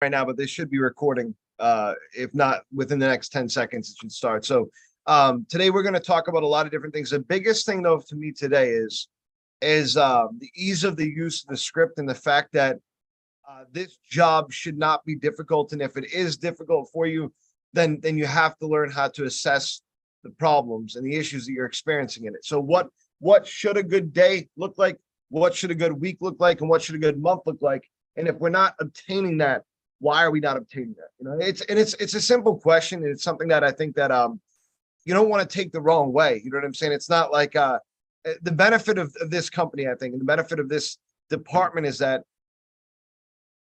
right now, but this should be recording. If not within the next 10 seconds, it should start. So today we're going to talk about a lot of different things. The biggest thing though to me today is the ease of the use of the script and the fact that this job should not be difficult. And if it is difficult for you, then you have to learn how to assess the problems and the issues that you're experiencing in it. So what should a good day look like? What should a good week look like? And what should a good month look like? And if we're not obtaining that, why are we not obtaining that? You know, it's a simple question, and it's something that I think that you don't want to take the wrong way. You know what I'm saying? It's not like the benefit of this company, I think, and the benefit of this department is that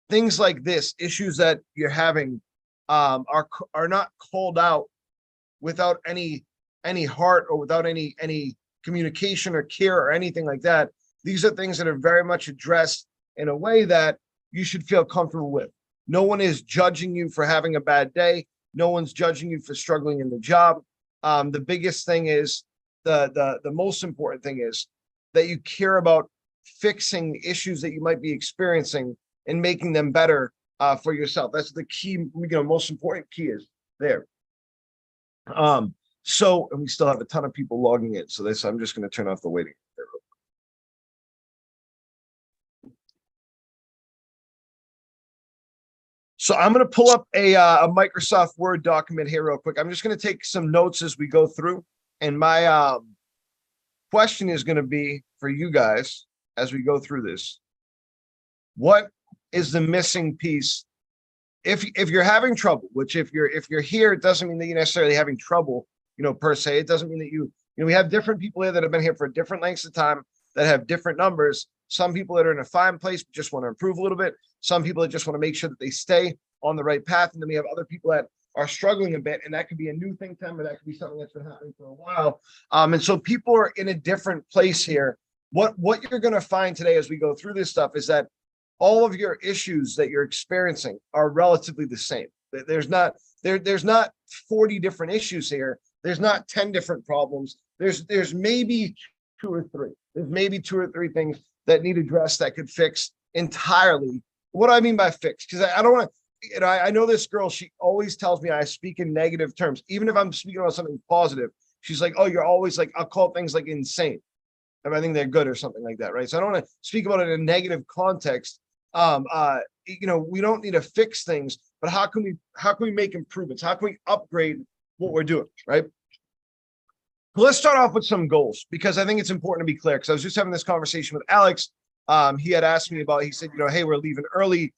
things like this, issues that you're having, are not called out without any heart or without any communication or care or anything like that. These are things that are very much addressed in a way that you should feel comfortable with. No one is judging you for having a bad day. No one's judging you for struggling in the job. The biggest thing is the most important thing is that you care about fixing issues that you might be experiencing and making them better for yourself. That's the key, most important key is there. So, and we still have a ton of people logging in. So I'm just going to turn off the waiting. So I'm going to pull up a Microsoft Word document here real quick. I'm just going to take some notes as we go through. And my question is going to be for you guys as we go through this. What is the missing piece? If you're having trouble, which if you're here, it doesn't mean that you're necessarily having trouble, per se. It doesn't mean that we have different people here that have been here for different lengths of time that have different numbers. Some people that are in a fine place just want to improve a little bit. Some people that just want to make sure that they stay on the right path. And then we have other people that are struggling a bit, and that could be a new thing to them, or that could be something that's been happening for a while. And so people are in a different place here. What you're going to find today as we go through this stuff is that all of your issues that you're experiencing are relatively the same. There's not 40 different issues here. There's not 10 different problems. There's maybe two or three. There's maybe two or three things that need addressed that could fix entirely. What do I mean by fix? Because I don't want to, I know this girl, she always tells me I speak in negative terms. Even if I'm speaking about something positive, she's like, oh, you're always like, I'll call things like insane if I think they're good or something like that, right? So I don't want to speak about it in a negative context. We don't need to fix things, but how can we make improvements? How can we upgrade what we're doing, right? Let's start off with some goals, because I think it's important to be clear, because I was just having this conversation with Alex. He had asked me about, he said, hey, we're leaving early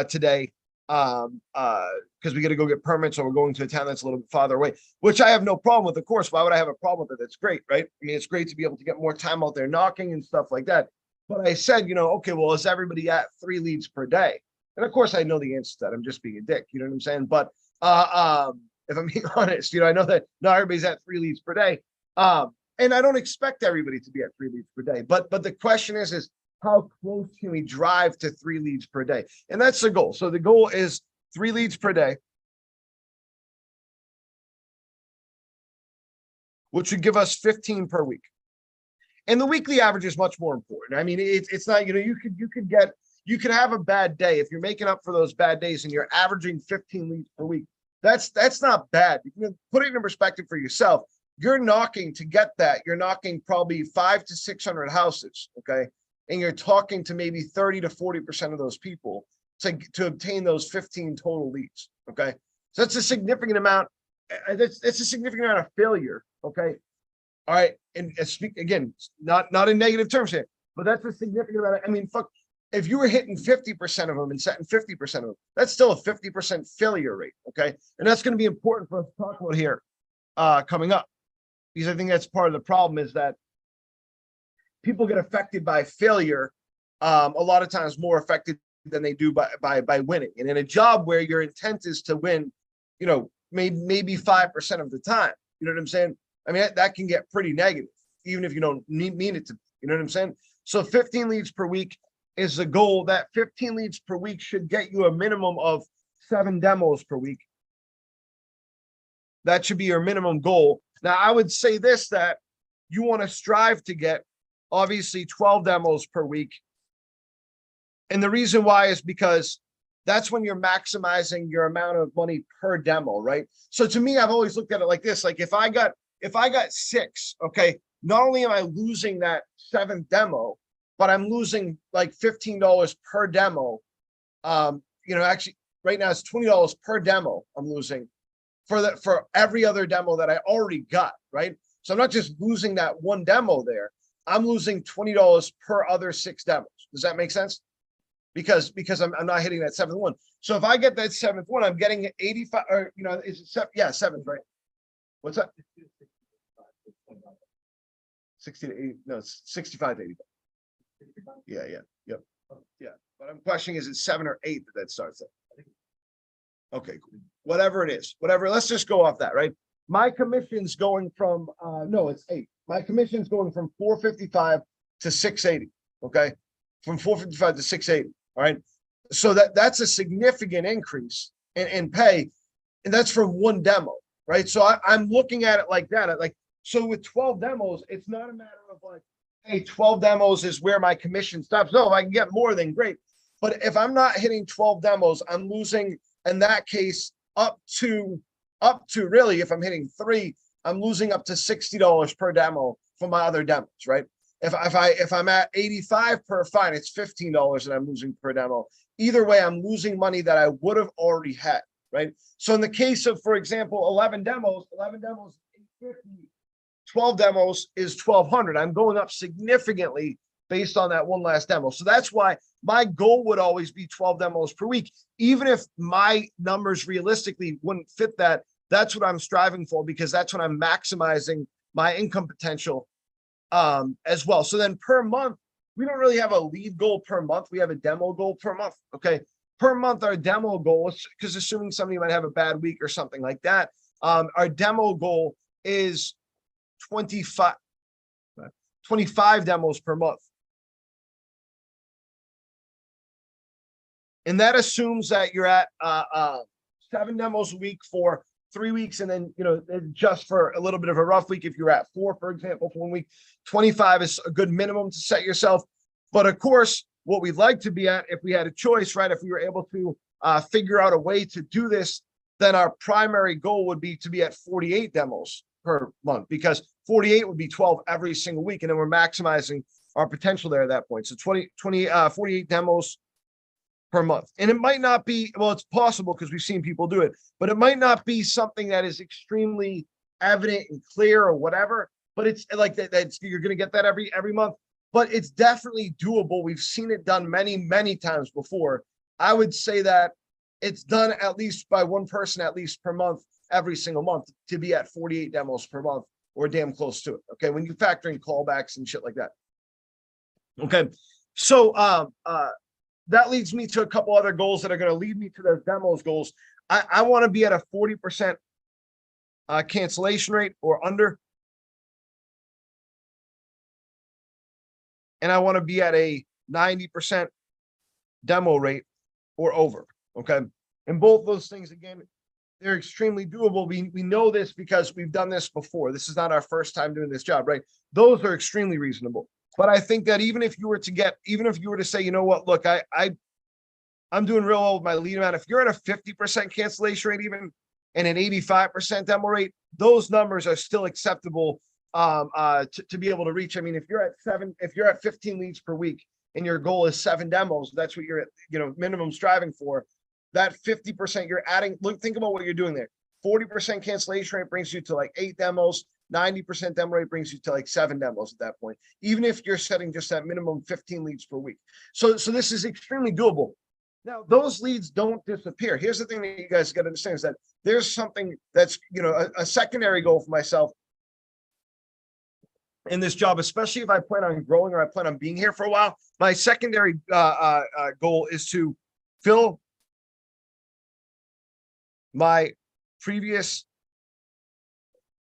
today because we got to go get permits, or we're going to a town that's a little bit farther away, which I have no problem with, of course. Why would I have a problem with it? It's great, right? I mean, it's great to be able to get more time out there knocking and stuff like that. But I said, okay, well, is everybody at 3 leads per day? And of course, I know the answer to that. I'm just being a dick. You know what I'm saying? But if I'm being honest, I know that not everybody's at 3 leads per day. And I don't expect everybody to be at 3 leads per day. But the question is how close can we drive to 3 leads per day? And that's the goal. So the goal is 3 leads per day, which would give us 15 per week. And the weekly average is much more important. I mean, it's not, you could have a bad day if you're making up for those bad days and you're averaging 15 leads per week. That's not bad. You can put it in perspective for yourself. You're knocking to get that. You're knocking probably 500 to 600 houses, okay? And you're talking to maybe 30 to 40% of those people to obtain those 15 total leads, okay? So that's a significant amount. That's a significant amount of failure, okay? All right, and speak again, not in negative terms here, but that's a significant amount. I mean, fuck, if you were hitting 50% of them and setting 50% of them, that's still a 50% failure rate, okay? And that's going to be important for us to talk about here coming up, because I think that's part of the problem is that people get affected by failure a lot of times more affected than they do by winning. And in a job where your intent is to win, maybe 5% of the time, you know what I'm saying? I mean, that can get pretty negative, even if you don't mean it to, you know what I'm saying? So 15 leads per week is the goal. That 15 leads per week should get you a minimum of 7 demos per week. That should be your minimum goal. Now, I would say this, that you want to strive to get, obviously, 12 demos per week. And the reason why is because that's when you're maximizing your amount of money per demo, right? So to me, I've always looked at it like this. Like if I got 6, okay, not only am I losing that 7th demo, but I'm losing like $15 per demo. Actually right now it's $20 per demo I'm losing for every other demo that I already got, right? So I'm not just losing that one demo there. I'm losing $20 per other 6 demos. Does that make sense? Because I'm not hitting that 7th one. So if I get that 7th one, I'm getting 85 or is it 7? Yeah, 7th, right? What's that? 60 to 80. No, it's 65 to 85. Yeah, yeah, yep. Yeah. But I'm questioning, is it 7 or 8 that starts at? Okay, cool. Whatever it is, whatever. Let's just go off that, right? My commission's going from no, it's 8. My commission's going from 455 to 680. Okay, from 455 to 680. All right. So that's a significant increase in pay, and that's from one demo, right? So I'm looking at it like that. Like, so with 12 demos, it's not a matter of like, hey, 12 demos is where my commission stops. No, if I can get more, then great. But if I'm not hitting 12 demos, I'm losing, in that case, up to really, if I'm hitting 3, I'm losing up to $60 per demo for my other demos, right? If I'm at 85 per, fine, it's $15 that I'm losing per demo. Either way, I'm losing money that I would have already had, right? So in the case of, for example, 11 demos, 850, 12 demos is 1,200. I'm going up significantly based on that one last demo. So that's why my goal would always be 12 demos per week. Even if my numbers realistically wouldn't fit that, that's what I'm striving for, because that's when I'm maximizing my income potential as well. So then per month, we don't really have a lead goal per month. We have a demo goal per month. Okay. Per month, our demo goal, because assuming somebody might have a bad week or something like that, our demo goal is 25 demos per month. And that assumes that you're at 7 demos a week for 3 weeks, and then just for a little bit of a rough week, if you're at 4, for example, for 1 week. 25 is a good minimum to set yourself. But of course, what we'd like to be at, if we had a choice, right, if we were able to figure out a way to do this, then our primary goal would be to be at 48 demos per month, because 48 would be 12 every single week, and then we're maximizing our potential there at that point. So 48 demos per month. And it might not be, well, it's possible because we've seen people do it, but it might not be something that is extremely evident and clear or whatever, but it's like that's you're going to get that every month, but it's definitely doable. We've seen it done many, many times before. I would say that it's done at least by one person, at least per month, every single month, to be at 48 demos per month or damn close to it. Okay. When you factor in callbacks and shit like that. Okay. So, that leads me to a couple other goals that are going to lead me to those demos goals. I want to be at a 40% cancellation rate or under. And I want to be at a 90% demo rate or over. Okay. And both those things, again, they're extremely doable. We know this because we've done this before. This is not our first time doing this job, right? Those are extremely reasonable. But I think that even if you were to say, you know what, look, I'm doing real well with my lead amount. If you're at a 50% cancellation rate, even, and an 85% demo rate, those numbers are still acceptable to be able to reach. I mean, if you're at 15 leads per week and your goal is 7 demos, that's what you're at, minimum striving for. That 50% you're adding, think about what you're doing there. 40% cancellation rate brings you to like 8 demos. 90% demo rate brings you to like 7 demos at that point, even if you're setting just that minimum 15 leads per week. So this is extremely doable. Now, those leads don't disappear. Here's the thing that you guys got to understand is that there's something that's, a secondary goal for myself in this job, especially if I plan on growing or I plan on being here for a while. My secondary goal is to fill my previous,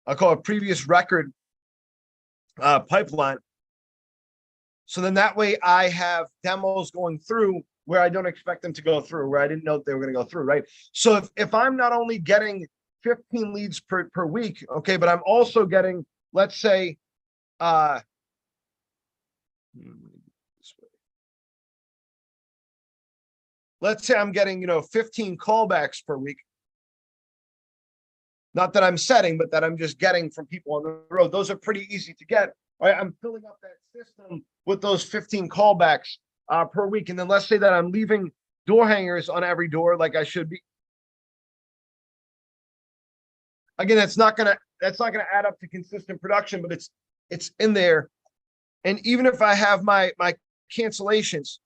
I'll call it previous record pipeline. So then that way I have demos going through where I don't expect them to go through, where I didn't know they were going to go through, right? So if I'm not only getting 15 leads per week, okay, but I'm also getting, let's say, let's say I'm getting, 15 callbacks per week. Not that I'm setting, but that I'm just getting from people on the road. Those are pretty easy to get. Right? I'm filling up that system with those 15 callbacks per week. And then let's say that I'm leaving door hangers on every door like I should be. Again, that's not gonna add up to consistent production, but it's in there. And even if I have my cancellations,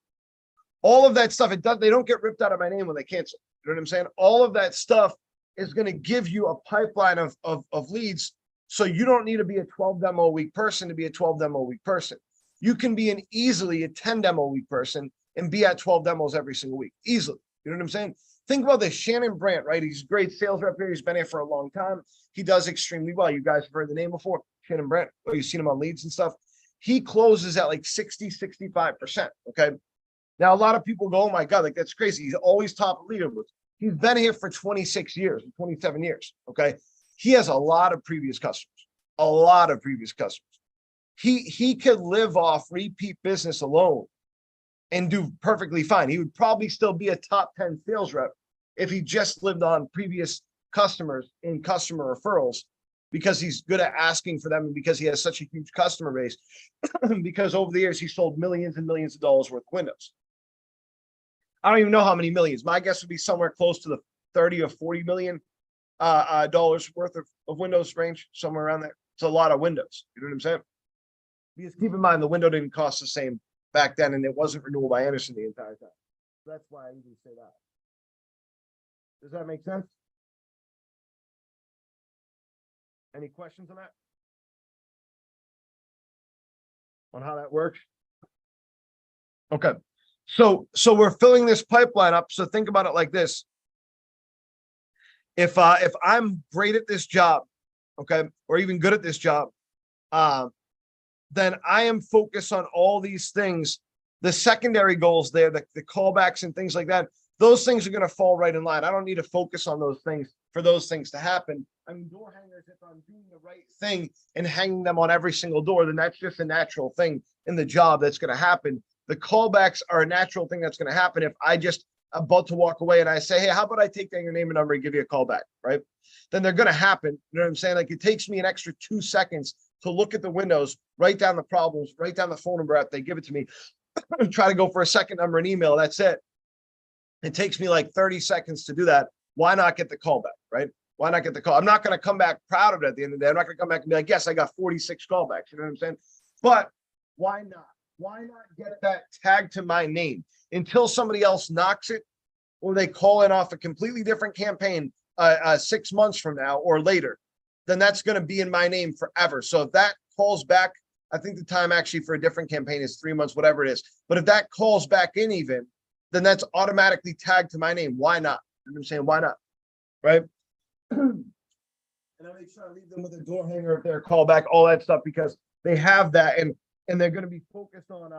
all of that stuff, they don't get ripped out of my name when they cancel. You know what I'm saying? All of that stuff is going to give you a pipeline of leads. So you don't need to be a 12 demo a week person to be a 12 demo a week person. You can be easily a 10 demo a week person and be at 12 demos every single week. Easily. You know what I'm saying? Think about this. Shannon Brandt, right? He's a great sales rep here. He's been here for a long time. He does extremely well. You guys have heard the name before. Shannon Brandt. Oh, you've seen him on leads and stuff. He closes at like 60, 65%. Okay. Now, a lot of people go, oh my God, like that's crazy. He's always top of leaderboards. He's been here for 26 years, 27 years. Okay. He has a lot of previous customers, He could live off repeat business alone and do perfectly fine. He would probably still be a top 10 sales rep if he just lived on previous customers and customer referrals, because he's good at asking for them and because he has such a huge customer base, because over the years he sold millions and millions of dollars worth of windows. I don't even know how many millions. My guess would be somewhere close to the 30 or 40 million dollars worth of windows range, somewhere around there. It's a lot of windows. You know what I'm saying? Because keep in mind, the window didn't cost the same back then, and it wasn't renewable by Anderson the entire time. So that's why I usually say that. Does that make sense? Any questions on that? On how that works? Okay. So we're filling this pipeline up. So think about it like this. If I'm great at this job, okay, or even good at this job, then I am focused on all these things. The secondary goals there, the callbacks and things like that, those things are going to fall right in line. I don't need to focus on those things for those things to happen. I mean, door hangers, if I'm doing the right thing and hanging them on every single door, then that's just a natural thing in the job that's going to happen. The callbacks are a natural thing that's going to happen if I just about to walk away and I say, hey, how about I take down your name and number and give you a call back, right? Then they're going to happen. You know what I'm saying? Like, it takes me an extra 2 seconds to look at the windows, write down the problems, write down the phone number after they give it to me, try to go for a second number and email. That's it. It takes me like 30 seconds to do that. Why not get the call back, right? Why not get the call? I'm not going to come back proud of it at the end of the day. I'm not going to come back and be like, yes, I got 46 callbacks. You know what I'm saying? But why not? Why not get that tag to my name until somebody else knocks it, or they call in off a completely different campaign 6 months from now or later? Then that's going to be in my name forever. So if that calls back, I think the time actually for a different campaign is 3 months, whatever it is. But if that calls back in even, then that's automatically tagged to my name. Why not? You know what I'm saying? Why not? Right? And I make sure I leave them with a door hanger if they're called back, all that stuff, because they have that, and they're going to be focused on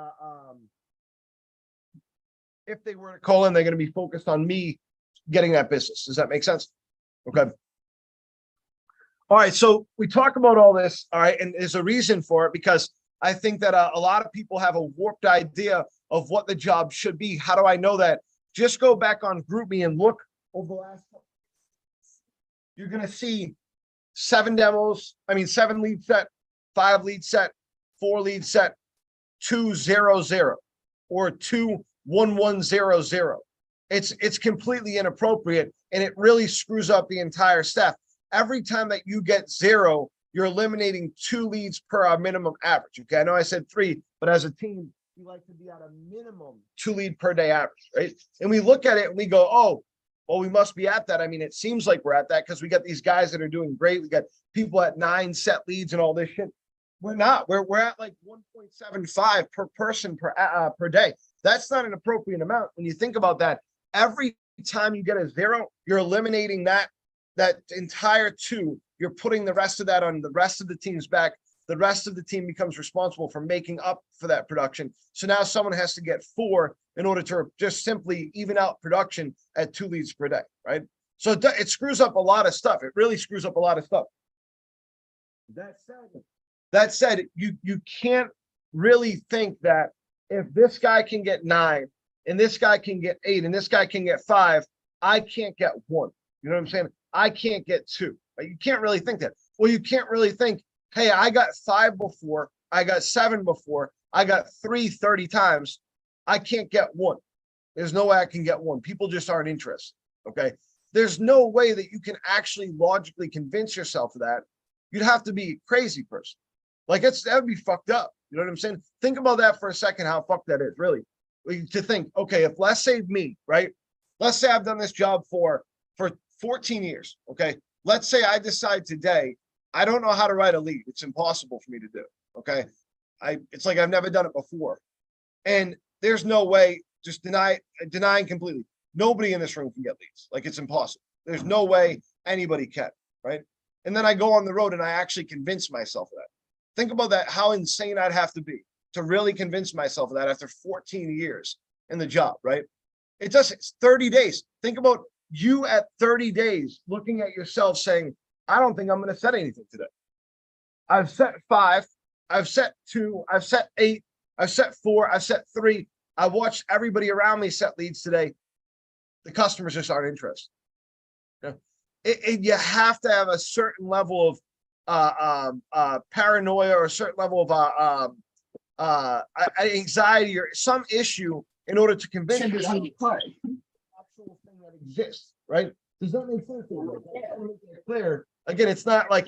if they were to call in, they're going to be focused on me getting that business. Does that make sense? Okay. All right. So we talk about all this. All right. And there's a reason for it, because I think that a lot of people have a warped idea of what the job should be. How do I know that? Just go back on GroupMe and look over the last. You're going to see 7 lead set, 5 lead set, 4 lead set, 2-0-0, or 2-1-1-0-0. It's completely inappropriate, and it really screws up the entire staff. Every time that you get 0, you're eliminating 2 leads per our minimum average. Okay, I know I said 3, but as a team, we like to be at a minimum 2 lead per day average, right? And we look at it and we go, oh, well, we must be at that. I mean, it seems like we're at that because we got these guys that are doing great. We got people at 9 set leads and all this shit. We're not. We're at like 1.75 per person per day. That's not an appropriate amount. When you think about that, every time you get a 0, you're eliminating that entire 2. You're putting the rest of that on the rest of the team's back. The rest of the team becomes responsible for making up for that production. So now someone has to get 4 in order to just simply even out production at 2 leads per day, right? So it screws up a lot of stuff. It really screws up a lot of stuff. That said, you can't really think that if this guy can get 9 and this guy can get 8 and this guy can get 5, I can't get 1. You know what I'm saying? I can't get 2. Right? You can't really think that. Well, you can't really think, hey, I got 5 before, I got 7 before, I got 3 30 times. I can't get 1. There's no way I can get 1. People just aren't interested. Okay. There's no way that you can actually logically convince yourself of that. You'd have to be a crazy person. Like that would be fucked up. You know what I'm saying? Think about that for a second, how fucked that is, really. To think, okay, if let's say me, right? Let's say I've done this job for 14 years. Okay. Let's say I decide today, I don't know how to write a lead. It's impossible for me to do. Okay. It's like I've never done it before. And there's no way, just denying completely. Nobody in this room can get leads. Like it's impossible. There's no way anybody can, right? And then I go on the road and I actually convince myself of that. Think about that, how insane I'd have to be to really convince myself of that after 14 years in the job, right? It's 30 days. Think about you at 30 days looking at yourself saying, I don't think I'm going to set anything today. I've set 5, I've set 2, I've set 8, I've set 4, I've set 3. I've watched everybody around me set leads today. The customers just aren't interested. You have to have a certain level of paranoia or a certain level of anxiety or some issue in order to convince you that the actual thing that exists, right? Does that make sense? Clear. Again, it's not like,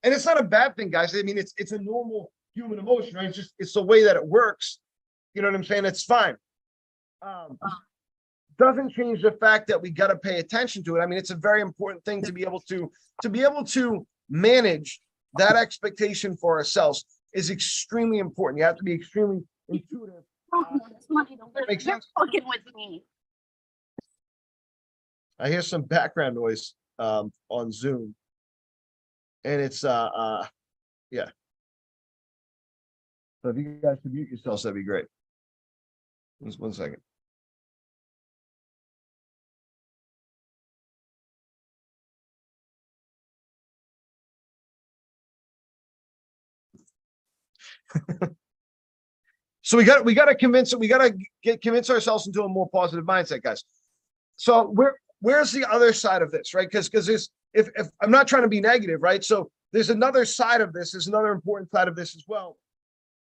and it's not a bad thing, guys. I mean, it's a normal human emotion, right? It's the way that it works. You know what I'm saying? It's fine. Doesn't change the fact that we got to pay attention to it. I mean, it's a very important thing to be able to manage that expectation for ourselves is extremely important. You have to be extremely intuitive. Makes sense. Fucking with me. I hear some background noise on Zoom, and it's yeah. So if you guys could mute yourselves, that'd be great. Just 1 second. So we got to convince ourselves into a more positive mindset, guys. So where's the other side of this, right? Because there's if I'm not trying to be negative, right? So there's another side of this. There's another important side of this as well,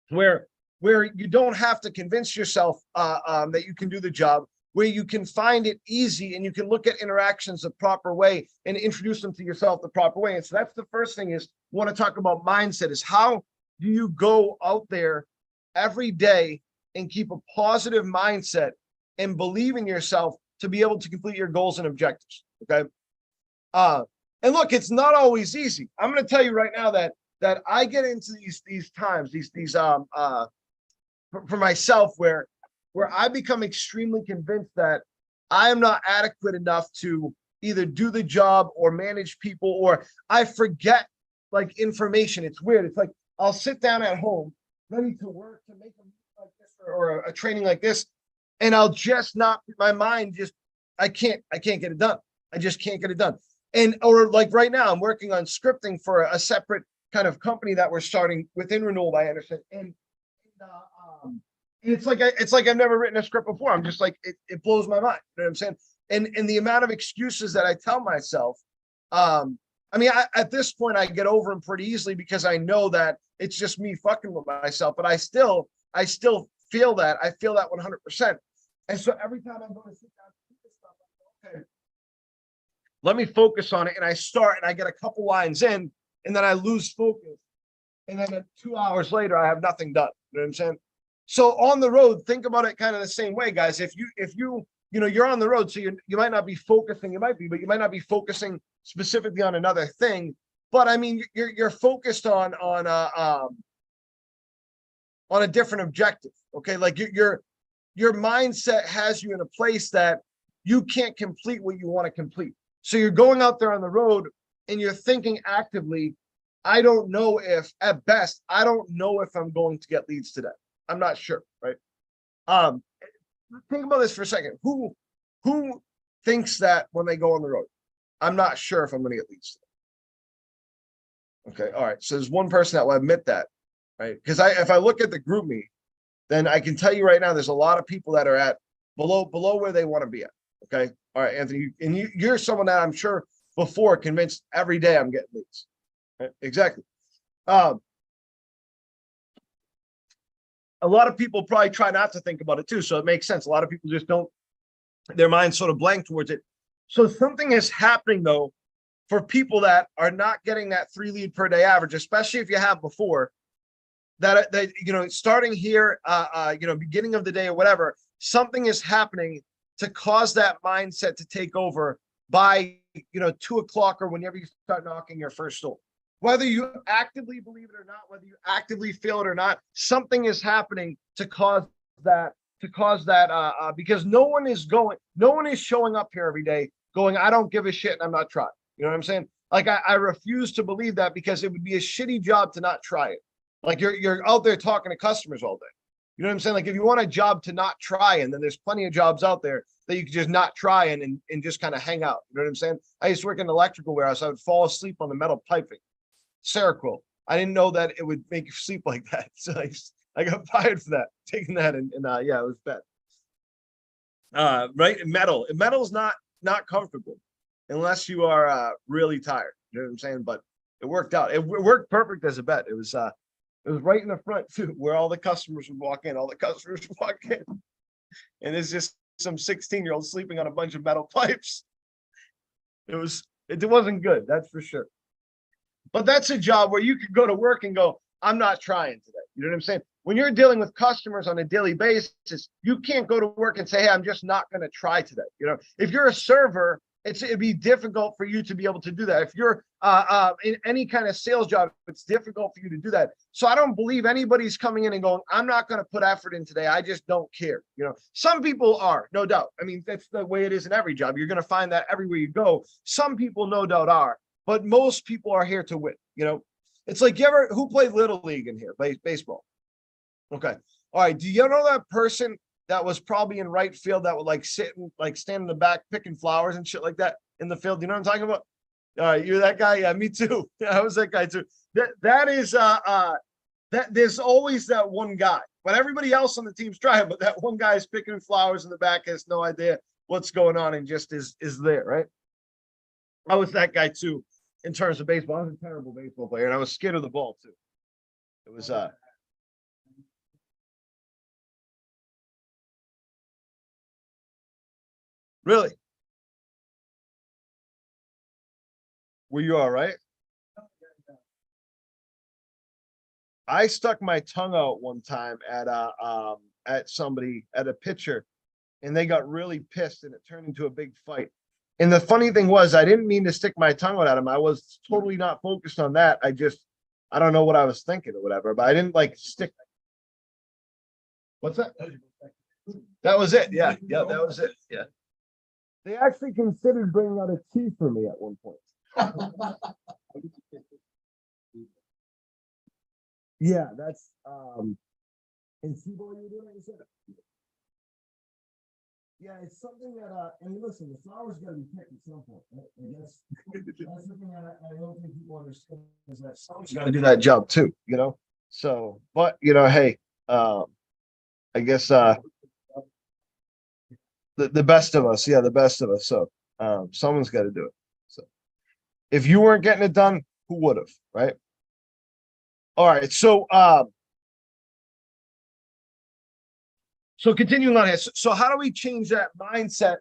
where you don't have to convince yourself that you can do the job, where you can find it easy and you can look at interactions the proper way and introduce them to yourself the proper way. And so that's the first thing is want to talk about mindset is how do you go out there every day and keep a positive mindset and believe in yourself to be able to complete your goals and objectives. Okay. And look, it's not always easy. I'm going to tell you right now that I get into these times, for myself where I become extremely convinced that I am not adequate enough to either do the job or manage people, or I forget like information. It's weird. It's like I'll sit down at home ready to work to make a move like this or a training like this, and I'll just not, my mind just, I can't get it done. I just can't get it done. And or like right now, I'm working on scripting for a separate kind of company that we're starting within Renewal by Anderson, and it's like I've never written a script before. I'm just like it blows my mind. You know what I'm saying? And the amount of excuses that I tell myself, I mean, at this point, I get over them pretty easily because I know that it's just me fucking with myself. But I still feel that. I feel that 100%. And so every time I'm going to sit down and do this stuff, I go, okay, let me focus on it. And I start and I get a couple lines in, and then I lose focus. And then 2 hours later, I have nothing done. You know what I'm saying? So on the road, think about it kind of the same way, guys. If you you're on the road, so you might not be focusing. You might be, but you might not be focusing specifically on another thing. But I mean, you're focused on a different objective. Okay, like your mindset has you in a place that you can't complete what you want to complete. So you're going out there on the road and you're thinking actively, I don't know if, at best, I don't know if I'm going to get leads today. I'm not sure, right? Think about this for a second. Who thinks that when they go on the road? I'm not sure if I'm going to get leads today. Okay, all right. So there's one person that will admit that, right? Because if I look at the group me, then I can tell you right now, there's a lot of people that are at below where they want to be at. Okay. All right, Anthony. And you're someone that I'm sure before convinced every day I'm getting leads. Right? Exactly. Um, a lot of people probably try not to think about it too. So it makes sense. A lot of people just don't, their mind's sort of blank towards it. So something is happening though for people that are not getting that 3 lead per day average, especially if you have before that, starting here, beginning of the day or whatever, something is happening to cause that mindset to take over by, 2 o'clock or whenever you start knocking your first door. Whether you actively believe it or not, whether you actively feel it or not, something is happening to cause that, because no one is showing up here every day going, I don't give a shit and I'm not trying. You know what I'm saying? Like I refuse to believe that, because it would be a shitty job to not try it. Like you're out there talking to customers all day. You know what I'm saying? Like if you want a job to not try, and then there's plenty of jobs out there that you can just not try and just kind of hang out. You know what I'm saying? I used to work in an electrical warehouse. I would fall asleep on the metal piping. Seroquel. I didn't know that it would make you sleep like that. So I got fired for that, taking that, and yeah, it was bad. Right? Metal's not comfortable unless you are really tired. You know what I'm saying? But it worked out. It worked perfect as a bet. It was right in the front too, where all the customers would walk in. All the customers would walk in, and it's just some 16-year-old sleeping on a bunch of metal pipes. It wasn't good, that's for sure. But that's a job where you could go to work and go, I'm not trying today. You know what I'm saying? When you're dealing with customers on a daily basis, you can't go to work and say, hey, I'm just not going to try today. If you're a server, it'd be difficult for you to be able to do that. If you're in any kind of sales job, it's difficult for you to do that. So I don't believe anybody's coming in and going, I'm not going to put effort in today. I just don't care. Some people are, no doubt. I mean, that's the way it is in every job. You're going to find that everywhere you go. Some people no doubt are, but most people are here to win. It's like, who played Little League in here? Baseball. Okay. All right. Do you know that person that was probably in right field that would stand in the back picking flowers and shit like that in the field? You know what I'm talking about? All right, you're that guy. Yeah, me too. Yeah, I was that guy too. That is that there's always that one guy, but everybody else on the team's trying, but that one guy is picking flowers in the back, has no idea what's going on and just is there, right? I was that guy too in terms of baseball. I was a terrible baseball player, and I was scared of the ball too. It was really. Were you all right? I stuck my tongue out one time at somebody, at a pitcher, and they got really pissed, and it turned into a big fight. And the funny thing was, I didn't mean to stick my tongue out at him. I was totally not focused on that. I don't know what I was thinking or whatever, but I didn't stick. What's that? That was it. Yeah, that was it. Yeah. They actually considered bringing out a tea for me at one point. Yeah, that's and see what you're doing. Yeah, it's something that and listen, the flowers gotta be picked at some point. Right? And that's something that I don't think people understand, is that someone's gotta do that job too. So, but hey, I guess the best of us, yeah, the best of us. So someone's got to do it. So if you weren't getting it done, who would have, right? All right, so continuing on here. So how do we change that mindset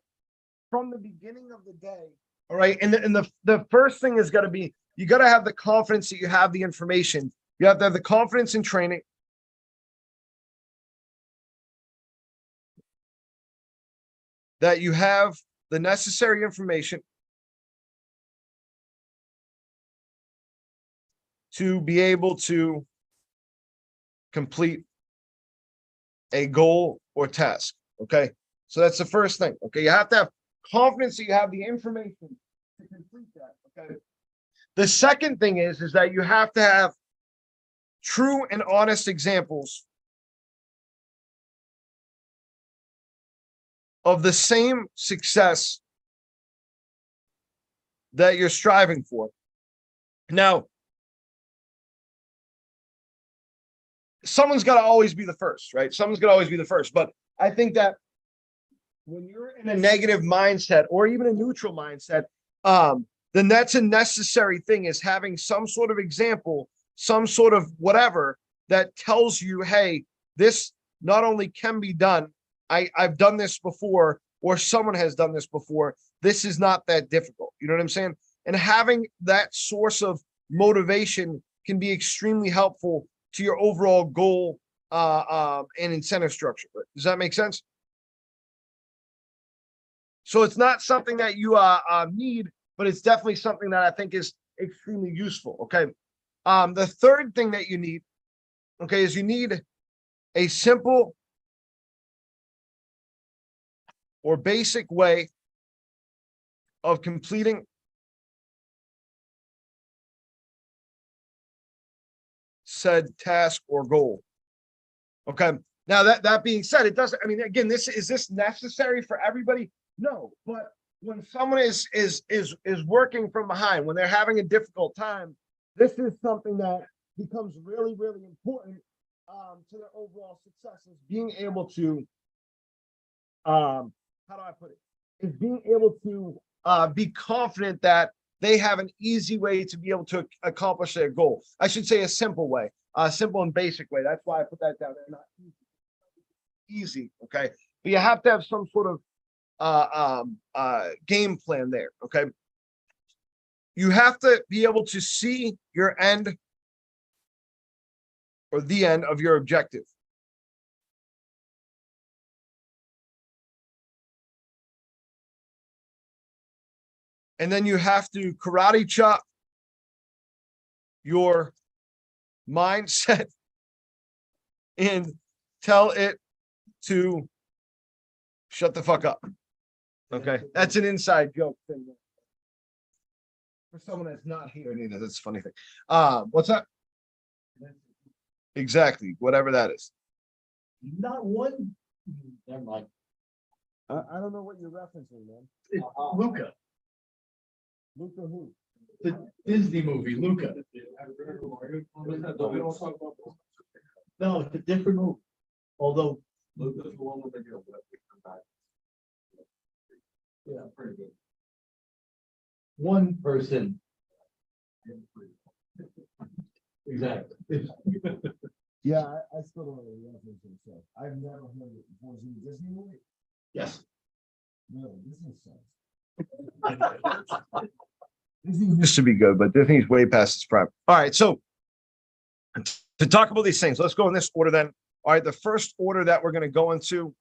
from the beginning of the day? All right, and the first thing is got to be, you got to have the confidence that you have the information. You have to have the confidence in training. That you have the necessary information to be able to complete a goal or task. Okay. So that's the first thing. Okay. You have to have confidence that you have the information to complete that. Okay. The second thing is that you have to have true and honest examples of the same success that you're striving for. Now, someone's got to always be the first, right? Someone's got to always be the first. But I think that when you're in a negative mindset or even a neutral mindset, then that's a necessary thing, is having some sort of example, some sort of whatever that tells you, hey, this not only can be done, I've done this before, or someone has done this before. This is not that difficult. You know what I'm saying? And having that source of motivation can be extremely helpful to your overall goal and incentive structure. Does that make sense? So it's not something that you need, but it's definitely something that I think is extremely useful. Okay. The third thing that you need, okay, is you need a simple or basic way of completing said task or goal. Okay. Now that being said, it doesn't, I mean, again, is this necessary for everybody? No, but when someone is working from behind, when they're having a difficult time, this is something that becomes really, really important to their overall success, is being able to how do I put it? Is being able to be confident that they have an easy way to be able to accomplish their goal. I should say a simple way, a simple and basic way. That's why I put that down there. Not easy, okay? But you have to have some sort of game plan there, okay? You have to be able to see your end, or the end of your objective. And then you have to karate chop your mindset and tell it to shut the fuck up. Okay. That's an inside joke thing. For someone that's not here, Nina, that's a funny thing. What's that? Exactly. Whatever that is. Not one. Never mind. I don't know what you're referencing, man. It's Luca, Luca who? the Disney movie, Luca. No, it's a different movie. Although Luca's the one with the girl. Yeah, pretty good. One person. Exactly. Yeah, I still don't know what you're referencing. So I've never heard it before. Is it a Disney movie? Yes. No, Disney sucks. Disney used to be good, but Disney's way past its prime. All right, so to talk about these things, let's go in this order then. All right, the first order that we're going to go into,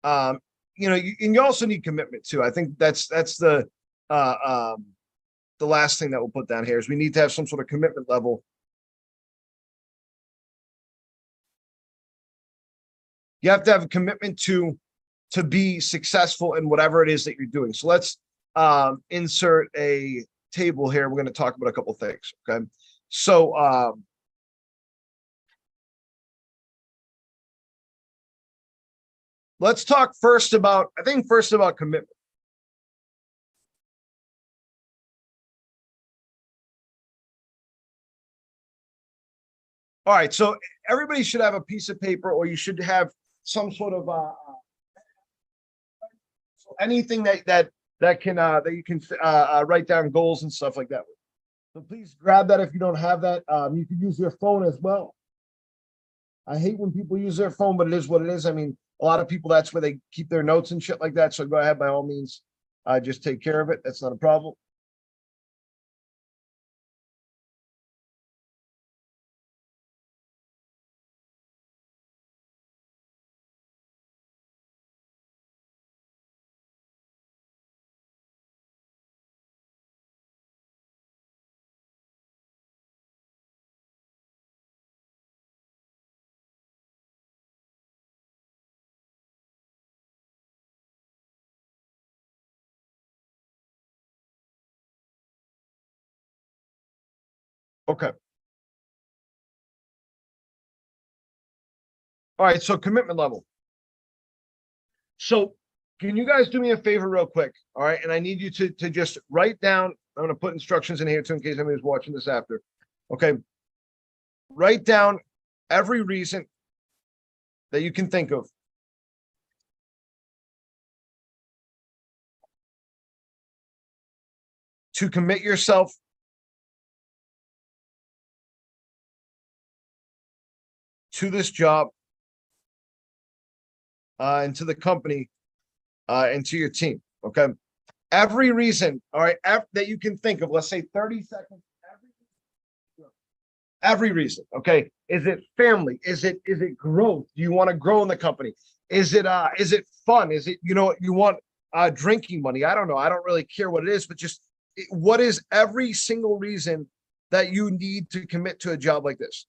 you know, and you also need commitment too. I think that's the last thing that we'll put down here is we need to have some sort of commitment level. You have to have a commitment to be successful in whatever it is that you're doing. So let's insert a table here. We're going to talk about a couple of things. Okay. So let's talk first about commitment. All right. So everybody should have a piece of paper, or you should have some sort of anything that you can write down goals and stuff like that. So please grab that if you don't have that. You could use your phone as well. I hate when people use their phone, but it is what it is. I mean, a lot of people, that's where they keep their notes and shit like that. So go ahead, by all means, just take care of it. That's not a problem. Okay. All right. So commitment level. So can you guys do me a favor real quick? All right. And I need you to just write down, I'm going to put instructions in here too, in case anybody's watching this after. Okay. Write down every reason that you can think of to commit yourself to this job, and to the company, and to your team. Okay. Every reason, all right, that you can think of, let's say 30 seconds, every reason. Okay. Is it family? Is it growth? Do you want to grow in the company? Is it fun? Is it, you want drinking money? I don't know. I don't really care what it is, but just what is every single reason that you need to commit to a job like this?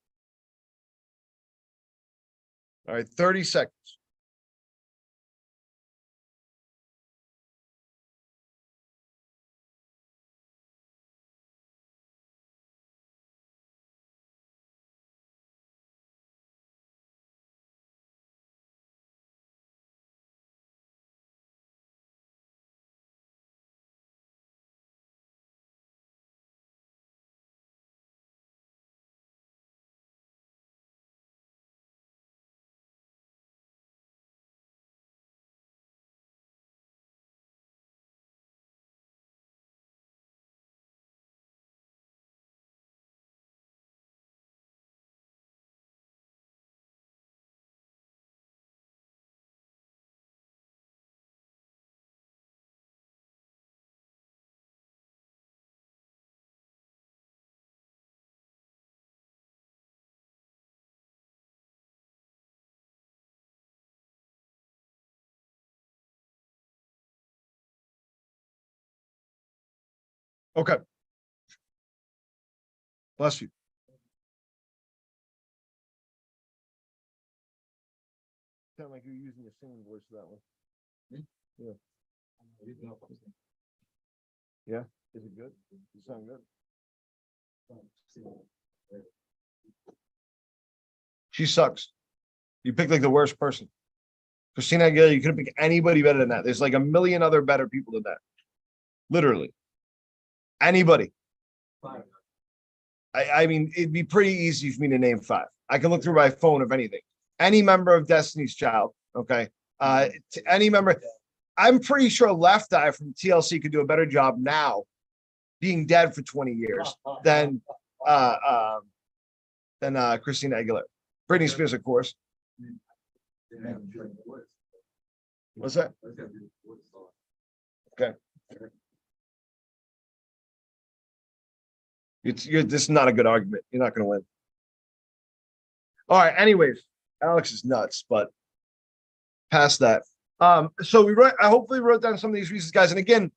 All right, 30 seconds. Okay. Bless you. Sound like you're using the singing voice for that one. Yeah. Yeah. Is it good? Does it sound good? She sucks. You picked like the worst person. Christina Aguilera, you couldn't pick anybody better than that. There's like a million other better people than that. Literally. Anybody. I mean, it'd be pretty easy for me to name 5. I can look through my phone if anything. Any member of Destiny's Child, okay? To any member. I'm pretty sure Left Eye from TLC could do a better job now, being dead for 20 years, than Christina Aguilera. Britney Spears, of course. What's that? Okay. This is not a good argument. You're not going to win. All right. Anyways, Alex is nuts, but past that. So I hopefully wrote down some of these reasons, guys. And again,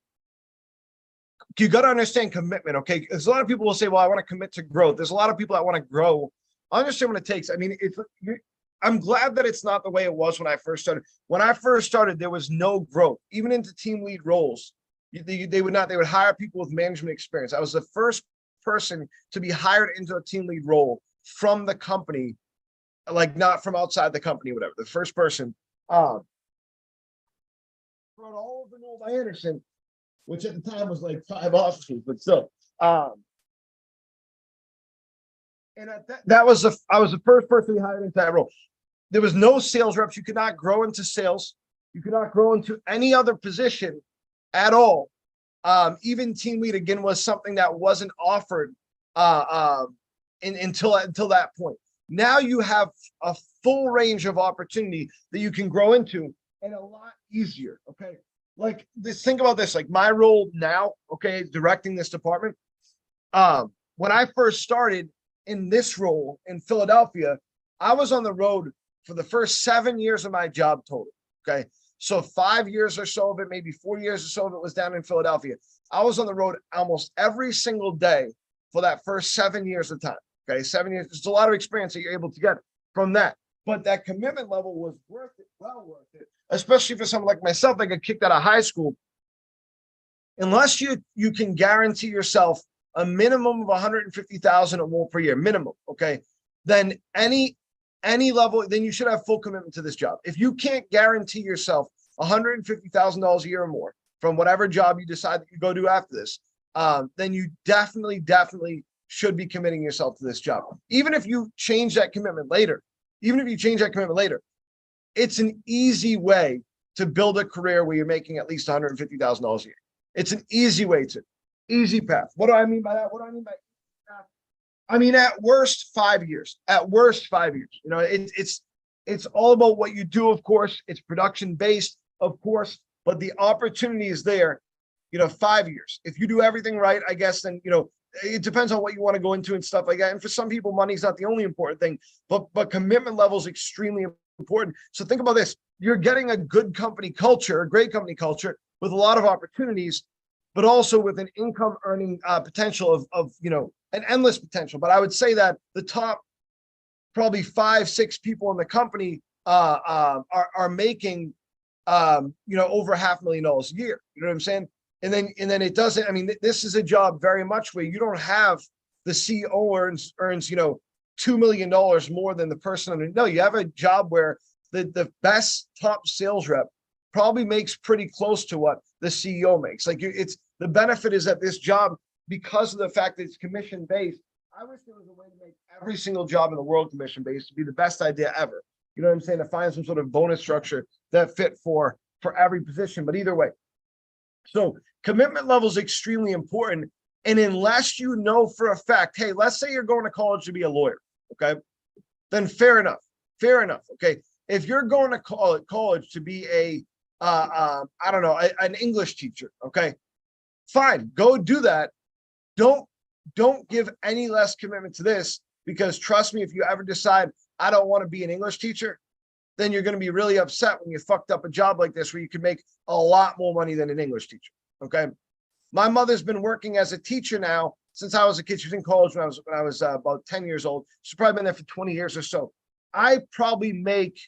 you got to understand commitment. Okay. There's a lot of people will say, well, I want to commit to growth. There's a lot of people that want to grow. I understand what it takes. I mean, I'm glad that it's not the way it was when I first started. When I first started, there was no growth, even into team lead roles. They would hire people with management experience. I was the first person to be hired into a team lead role from the company, like not from outside the company, whatever. The first person, brought all of the roles by Anderson, which at the time was like 5 officers, but still. And I was the first person to be hired into that role. There was no sales reps. You could not grow into sales. You could not grow into any other position at all. Even team lead again was something that wasn't offered until that point. Now you have a full range of opportunity that you can grow into, and a lot easier. Okay, like this. Think about this. Like my role now. Okay, directing this department. When I first started in this role in Philadelphia, I was on the road for the first 7 years of my job total. Okay. So 5 years or so of it, maybe 4 years or so of it was down in Philadelphia. I was on the road almost every single day for that first 7 years of time. Okay. 7 years. It's a lot of experience that you're able to get from that. But that commitment level was worth it, well worth it, especially for someone like myself that got kicked out of high school. Unless you can guarantee yourself a minimum of 150,000 or more per year, minimum. Okay. Then any level, then you should have full commitment to this job. If you can't guarantee yourself $150,000 a year or more from whatever job you decide that you go do after this, then you definitely should be committing yourself to this job. Even if you change that commitment later, it's an easy way to build a career where you're making at least $150,000 a year. It's an easy way to. Easy path. What do I mean by that? What do I mean by easy path? I mean, at worst, 5 years. At worst, 5 years. You know, it's all about what you do, of course. It's production based, of course, but the opportunity is there. You know, 5 years. If you do everything right, I guess then, you know, it depends on what you want to go into and stuff like that. And for some people, money's not the only important thing, but commitment level is extremely important. So think about this: you're getting a good company culture, a great company culture with a lot of opportunities, but also with an income earning potential of you know, an endless potential. But I would say that the top probably 5, 6 people in the company are making you know, over $500,000 a year. You know what I'm saying? And then it doesn't. I mean, this is a job very much where you don't have the CEO earns you know, $2 million more than the person under. No, you have a job where the best top sales rep probably makes pretty close to what the CEO makes. Like it's the benefit is that this job, because of the fact that it's commission based. I wish there was a way to make every single job in the world commission based to be the best idea ever. You know what I'm saying? To find some sort of bonus structure that fit for every position. But either way, so commitment level is extremely important. And unless you know for a fact, hey, let's say you're going to college to be a lawyer, okay? Then fair enough. Fair enough. Okay. If you're going to college to be I don't know, an English teacher, okay, fine, go do that. Don't give any less commitment to this, because trust me, if you ever decide I don't want to be an English teacher, then you're going to be really upset when you fucked up a job like this where you could make a lot more money than an English teacher. Okay. My mother's been working as a teacher now since I was a kid. She was in college when I was about 10 years old. She's probably been there for 20 years or so. I probably make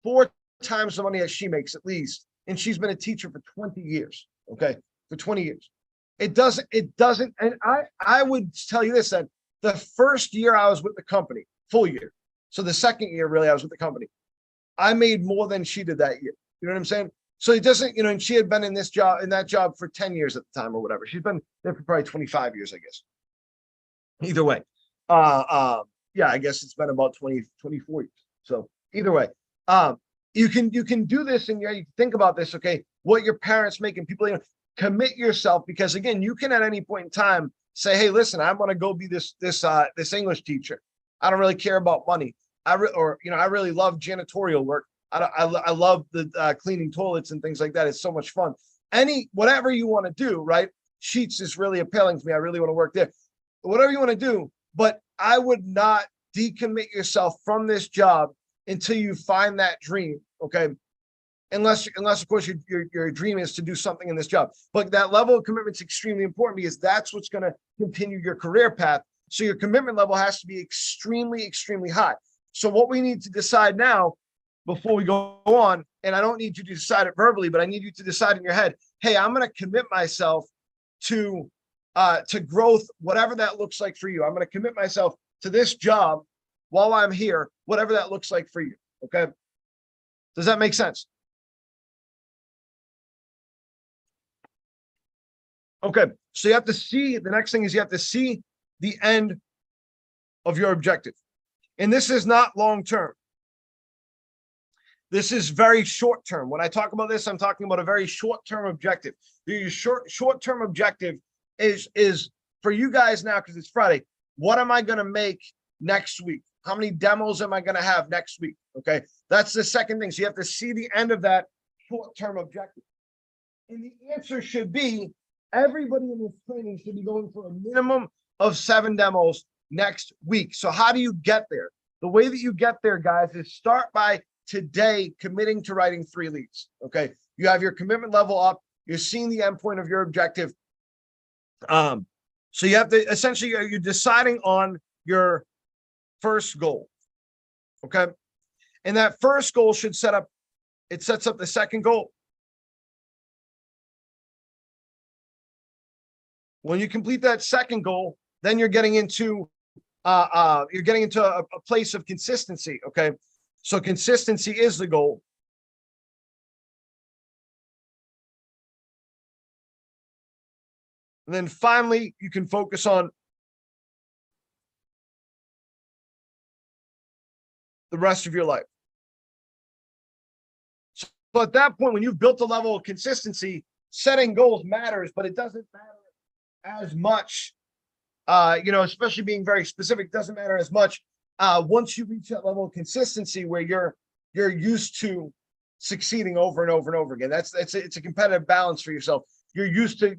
4 times the money that she makes at least. And she's been a teacher for 20 years. Okay. For 20 years. It doesn't, and I would tell you this, that the first year I was with the company, full year. So the second year, really, I was with the company. I made more than she did that year. You know what I'm saying? So it doesn't, you know, and she had been in that job for 10 years at the time or whatever. She's been there for probably 25 years, I guess. Either way. Yeah, I guess it's been about 24 years. So either way, you can do this and you think about this, okay, what your parents make and people, you know, commit yourself, because again, you can at any point in time say, hey, listen, I want to go be this English teacher. I don't really care about money. I really love janitorial work. I love the cleaning toilets and things like that. It's so much fun. Whatever you want to do, right? Sheets is really appealing to me. I really want to work there. Whatever you want to do, but I would not decommit yourself from this job until you find that dream. Okay. Unless of course your dream is to do something in this job. But that level of commitment is extremely important, because that's what's going to continue your career path. So your commitment level has to be extremely, extremely high. So what we need to decide now, before we go on, and I don't need you to decide it verbally, but I need you to decide in your head, hey, I'm going to commit myself to growth, whatever that looks like for you. I'm going to commit myself to this job while I'm here, whatever that looks like for you. Okay. Does that make sense? Okay. So you have to see, the next thing is you have to see the end of your objective. And this is not long-term. This is very short-term. When I talk about this, I'm talking about a very short-term objective. Your short-term objective is for you guys now, because it's Friday. What am I going to make next week? How many demos am I going to have next week? Okay. That's the second thing. So you have to see the end of that short-term objective. And the answer should be, everybody in this training should be going for a minimum of 7 demos next week. So how do you get there? The way that you get there, guys, is start by today committing to writing 3 leads. Okay. You have your commitment level up. You're seeing the endpoint of your objective. So you have to essentially, you're deciding on your first goal. Okay. And that first goal should sets up the second goal. When you complete that second goal, then you're getting into a place of consistency. Okay. So consistency is the goal. And then finally, you can focus on the rest of your life. So at that point, when you've built a level of consistency, setting goals matters, but it doesn't matter as much. Especially being very specific doesn't matter as much. Once you reach that level of consistency where you're used to succeeding over and over and over again. It's a competitive balance for yourself. You're used to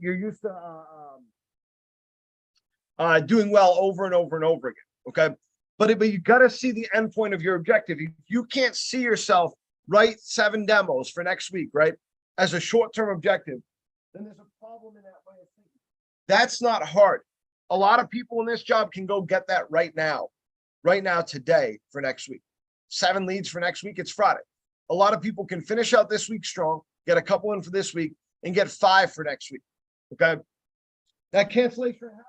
doing well over and over and over again. Okay. But you got to see the end point of your objective. You can't see yourself write 7 demos for next week, right? As a short-term objective, then there's a problem in that way of thinking. That's not hard. A lot of people in this job can go get that right now, today for next week. 7 leads for next week. It's Friday. A lot of people can finish out this week strong, get a couple in for this week, and get 5 for next week. Okay. That cancellation happens.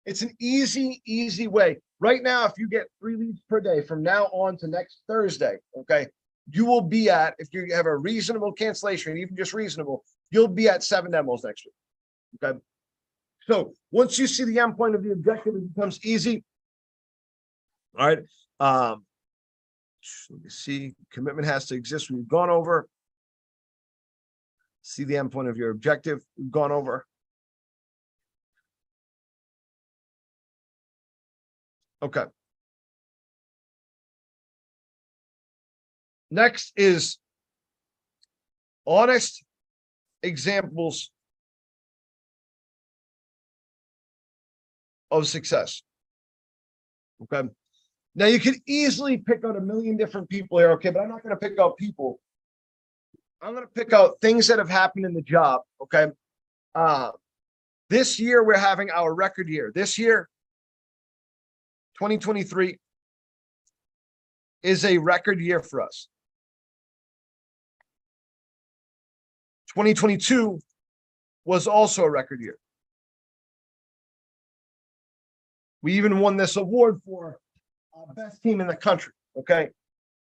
It's an easy way. Right now, if you get 3 leads per day from now on to next Thursday, okay, you will be at, if you have a reasonable cancellation, even just reasonable, you'll be at 7 demos next week. Okay. So once you see the end point of the objective, it becomes easy. All right. Let me see. Commitment has to exist. We've gone over. See the end point of your objective. We've gone over. Okay. Next is honest examples of success. Okay. Now you could easily pick out a million different people here. Okay. But I'm not going to pick out people. I'm going to pick out things that have happened in the job. Okay. This year we're having our record year. This year, 2023 is a record year for us. 2022 was also a record year. We even won this award for best team in the country. Okay.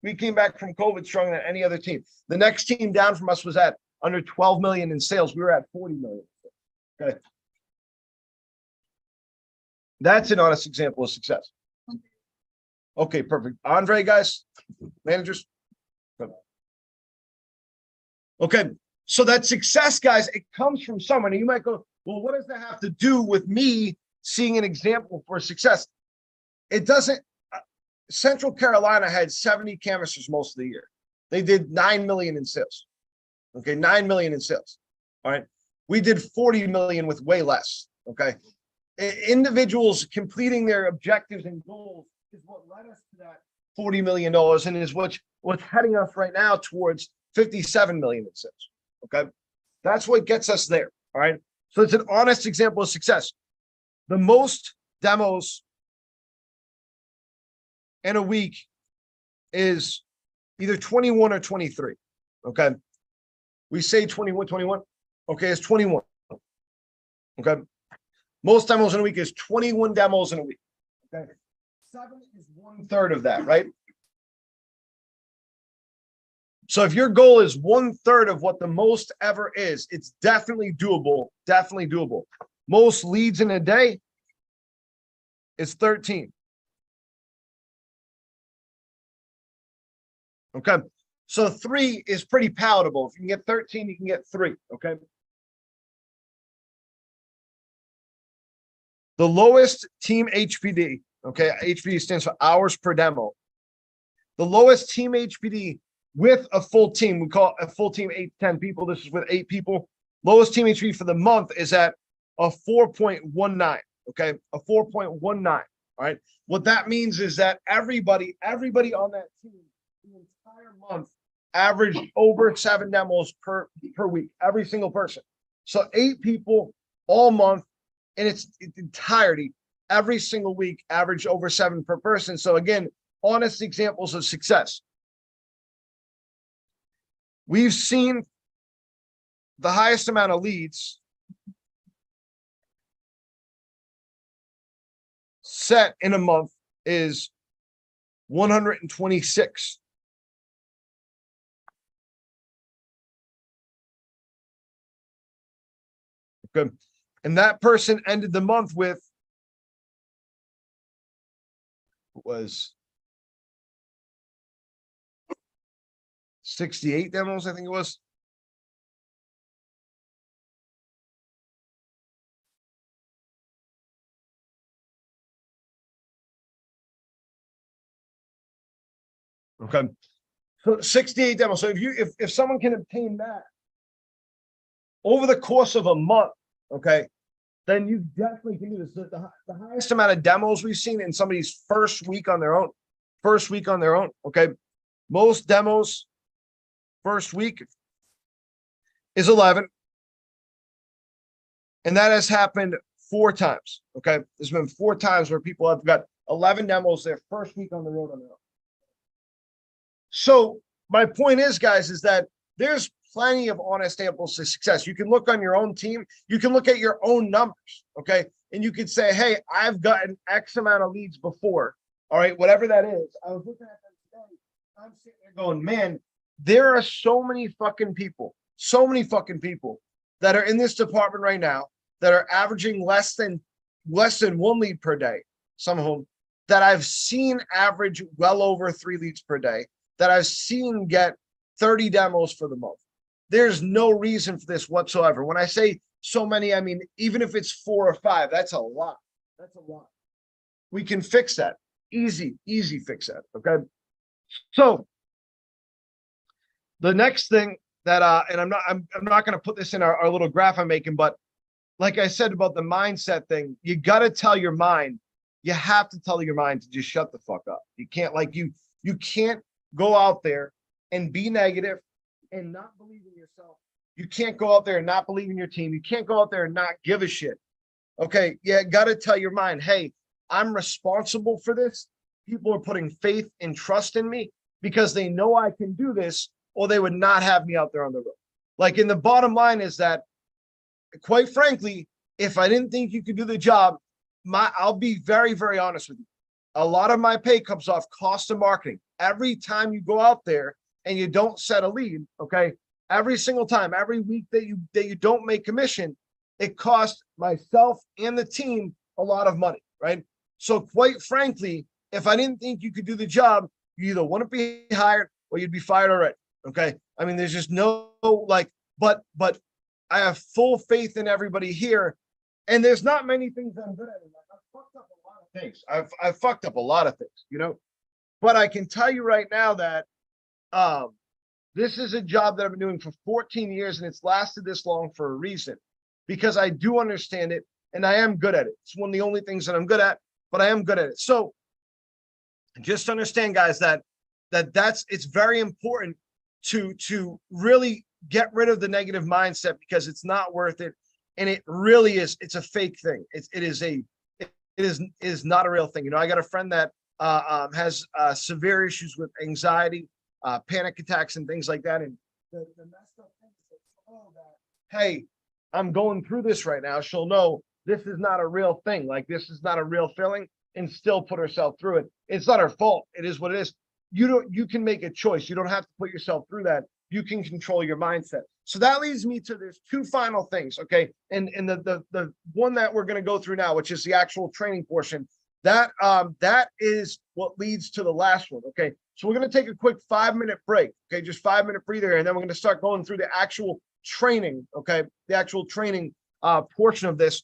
We came back from COVID stronger than any other team. The next team down from us was at under 12 million in sales. We were at 40 million. Okay. That's an honest example of success. Okay, perfect. Andre, guys, managers. Okay, so that success, guys, it comes from someone. And you might go, well, what does that have to do with me seeing an example for success? It doesn't. Central Carolina had 70 canvassers most of the year. They did 9 million in sales. Okay, 9 million in sales. All right. We did 40 million with way less. Okay. Individuals completing their objectives and goals is what led us to that $40 million and is what's heading us right now towards 57 million in sales. Okay. That's what gets us there. All right. So it's an honest example of success. The most demos in a week is either 21 or 23. Okay. We say 21. Okay. It's 21. Okay. Most demos in a week is 21 demos in a week. Okay. 7 is 1/3 of that, right? So if your goal is 1/3 of what the most ever is, it's definitely doable. Definitely doable. Most leads in a day is 13. Okay. So 3 is pretty palatable. If you can get 13, you can get 3. Okay. The lowest team HPD, okay, HPD stands for hours per demo. The lowest team HPD with a full team, we call a full team 8 to 10 people. This is with 8 people. Lowest team HPD for the month is at a 4.19. Okay, a 4.19. All right. What that means is that everybody on that team the entire month averaged over 7 demos per week, every single person. So 8 people all month in its entirety, every single week, average over 7 per person. So again, honest examples of success. We've seen the highest amount of leads set in a month is 126. Okay. And that person ended the month with was 68 demos, I think it was. Okay. So 68 demos. So if someone can obtain that over the course of a month, okay, then you definitely can do this. The highest amount of demos we've seen in somebody's first week on their own. Okay. Most demos first week is 11. And that has happened 4 times. Okay. There's been 4 times where people have got 11 demos their first week on the road on their own. So my point is, guys, is that there's plenty of honest samples of success. You can look on your own team. You can look at your own numbers. Okay. And you could say, hey, I've gotten X amount of leads before. All right. Whatever that is. I was looking at them today. I'm sitting there going, man, there are so many fucking people that are in this department right now that are averaging less than 1 lead per day. Some of them that I've seen average well over 3 leads per day, that I've seen get 30 demos for the month. There's no reason for this whatsoever. When I say so many, I mean, even if it's 4 or 5, that's a lot. We can fix that. Easy fix that. Okay. So the next thing that and I'm not going to put this in our little graph I'm making, but like I said about the mindset thing, you got to tell your mind, you have to tell your mind to just shut the fuck up. You can't you can't go out there and be negative and not believe in yourself. You can't go out there and not believe in your team. You can't go out there and not give a shit. Okay. Yeah. Got to tell your mind, hey, I'm responsible for this. People are putting faith and trust in me because they know I can do this, or they would not have me out there on the road. Like, in the bottom line is that, quite frankly, if I didn't think you could do the job, I'll be very, very honest with you. A lot of my pay comes off cost of marketing. Every time you go out there and you don't set a lead, okay, every single time, every week that you don't make commission, it costs myself and the team a lot of money, right? So quite frankly, if I didn't think you could do the job, you either wouldn't be hired or you'd be fired already. Okay. I mean, there's just no but I have full faith in everybody here. And there's not many things I'm good at. I've fucked up a lot of things. I've fucked up a lot of things, but I can tell you right now that this is a job that I've been doing for 14 years, and it's lasted this long for a reason, because I do understand it and I am good at it. It's one of the only things that I'm good at, but I am good at it. So just understand, guys, it's very important to really get rid of the negative mindset, because it's not worth it. And it really is. It's a fake thing. It is not a real thing. I got a friend that has severe issues with anxiety, panic attacks, and things like that. And the messed up thing is that, hey, I'm going through this right now. She'll know this is not a real thing. Like, this is not a real feeling, and still put herself through it. It's not her fault. It is what it is. You can make a choice. You don't have to put yourself through that. You can control your mindset. So that leads me to, there's 2 final things. Okay. And the one that we're going to go through now, which is the actual training portion, that is what leads to the last one. Okay. So we're going to take a quick 5-minute break. Okay. Just 5-minute breather. And then we're going to start going through the actual training. Okay. The actual training portion of this,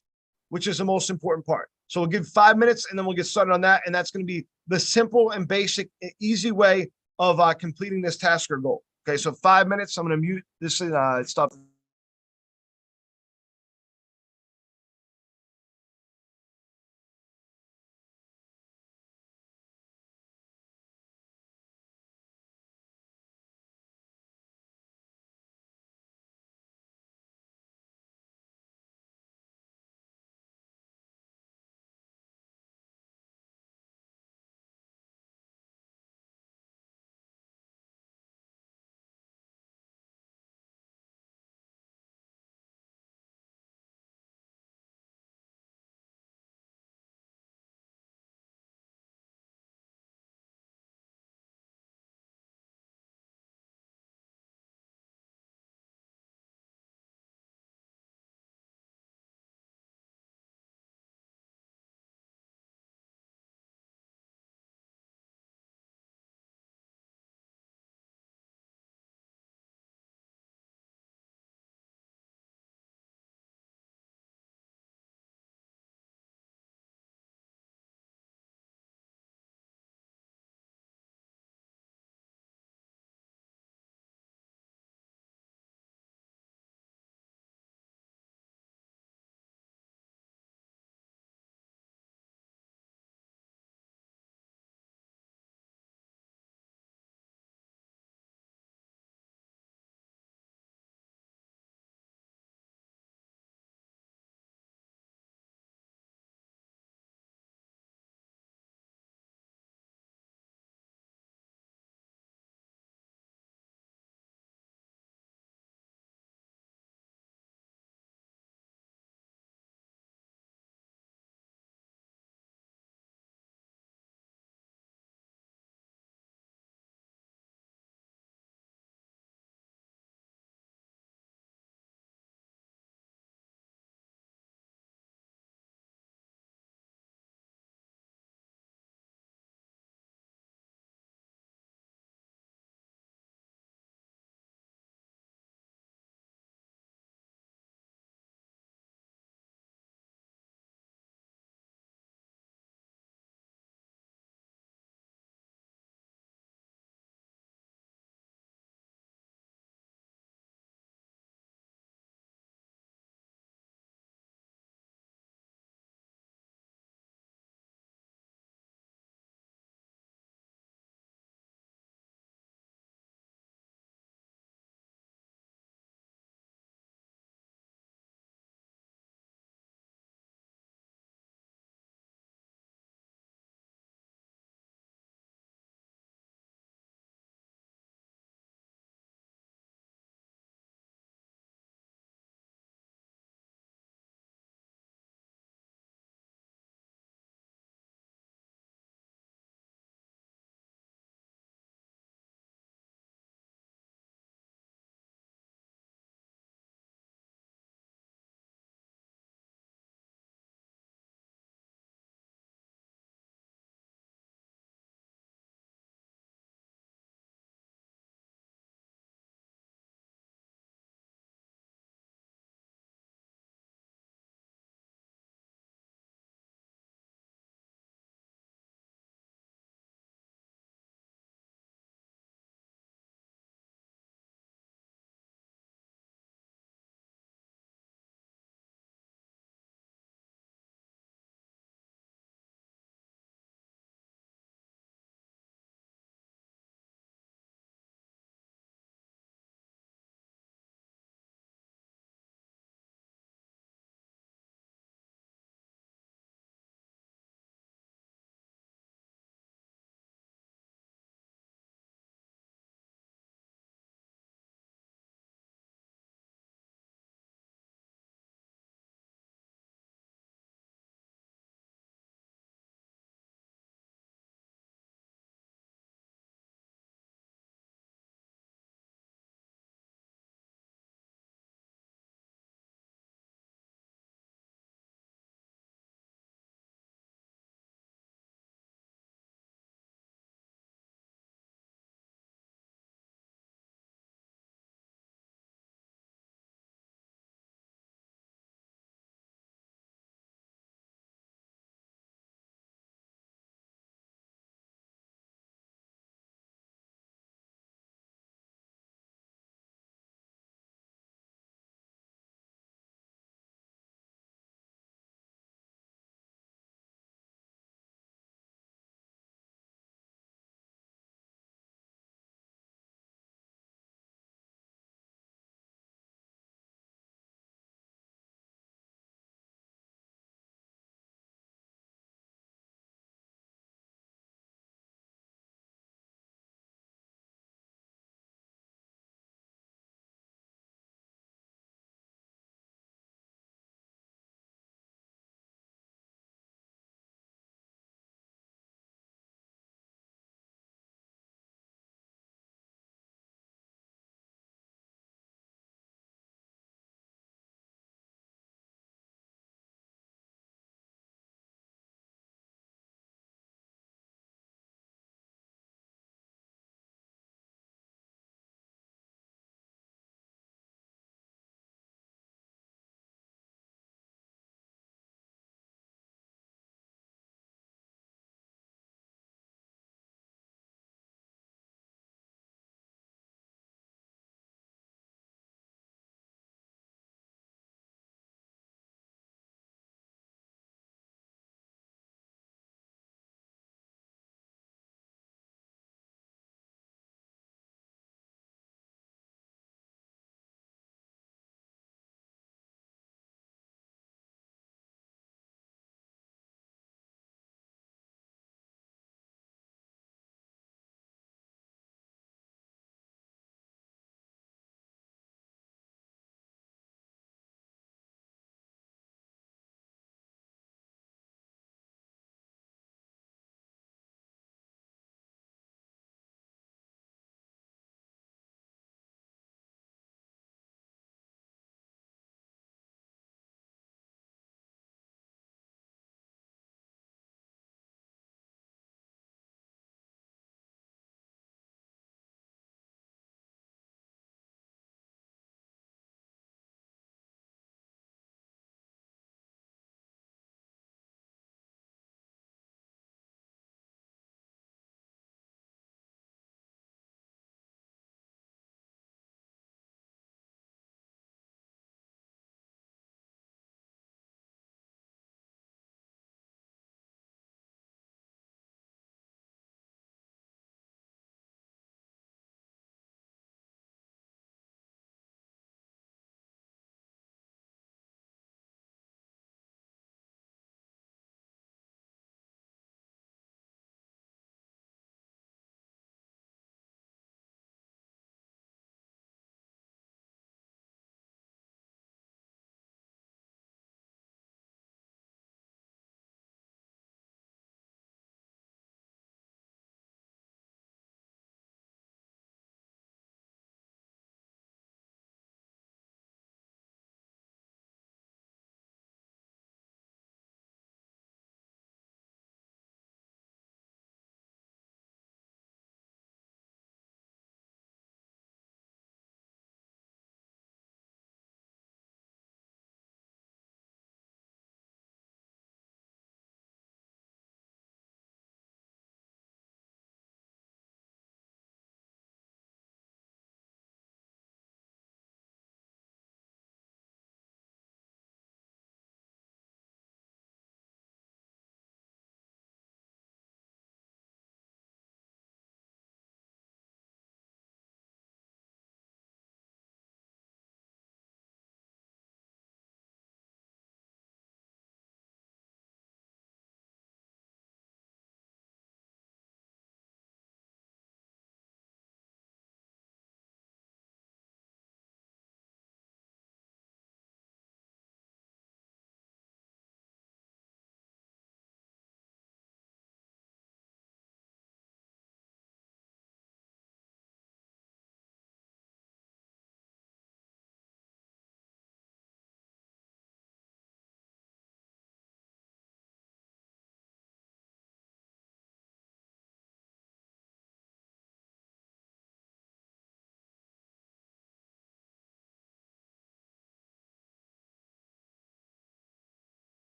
which is the most important part. So we'll give 5 minutes and then we'll get started on that. And that's going to be the simple and basic, easy way of completing this task or goal. Okay, so 5 minutes. I'm going to mute this and stop.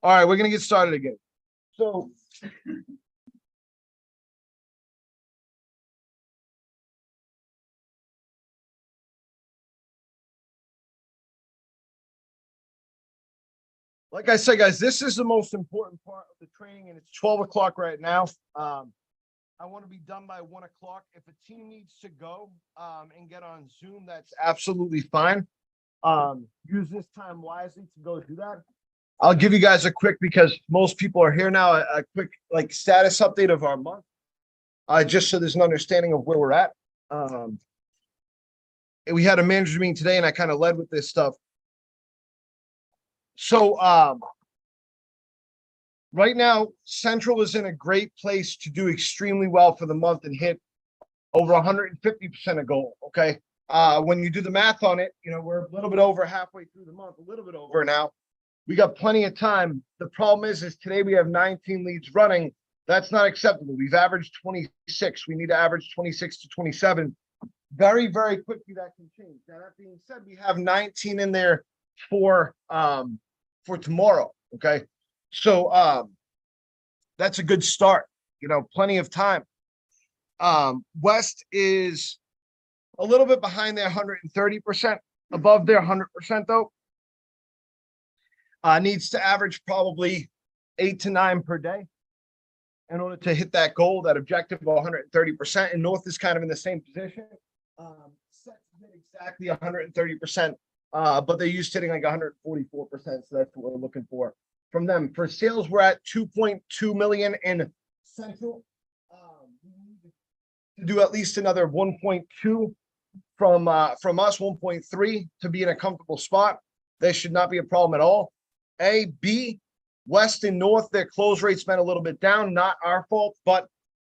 All right, we're gonna get started again. So like I said, guys, this is the most important part of the training, and it's 12 o'clock right now. I want to be done by 1 o'clock. If a team needs to go and get on Zoom, that's absolutely fine. Use this time wisely to go do that. I'll give you guys a quick, because most people are here now, a quick like status update of our month, just so there's an understanding of where we're at. We had a manager meeting today, and I kind of led with this stuff. So right now, Central is in a great place to do extremely well for the month and hit over 150% of goal. Okay. When you do the math on it, you know, we're a little bit over halfway through the month, a little bit over now. We got plenty of time. The problem is today we have 19 leads running. That's not acceptable. We've averaged 26. We need to average 26 to 27. Very, very quickly that can change. Now, that being said, we have 19 in there for tomorrow. Okay. So that's a good start. You know, plenty of time. West is a little bit behind their 130%, above their 100% though. Needs to average probably 8 to 9 per day in order to hit that goal, that objective of 130%. And North is kind of in the same position. Set to hit exactly 130%, but they're used to hitting like 144%. So that's what we're looking for from them. For sales, we're at 2.2 million in Central. We need to do at least another 1.2 from us, 1.3 to be in a comfortable spot. There should not be a problem at all. B, West and North, their close rate's been a little bit down, not our fault, but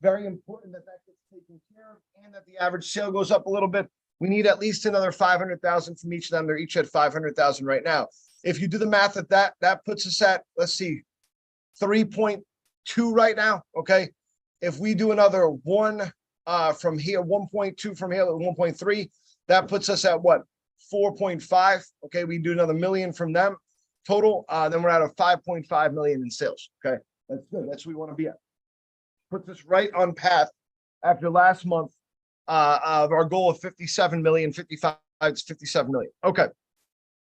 very important that that gets taken care of and that the average sale goes up a little bit. We need at least another 500,000 from each of them. They're each at 500,000 right now. If you do the math at that puts us at, let's see, 3.2 right now. Okay. If we do another one from here, 1.2 from here, 1.3, that puts us at what? 4.5. Okay. We do another million from them total. Then we're at a 5.5 million in sales. Okay. That's good. That's what we want to be at. Puts us right on path after last month of our goal of 57 million, 55 to 57 million. Okay.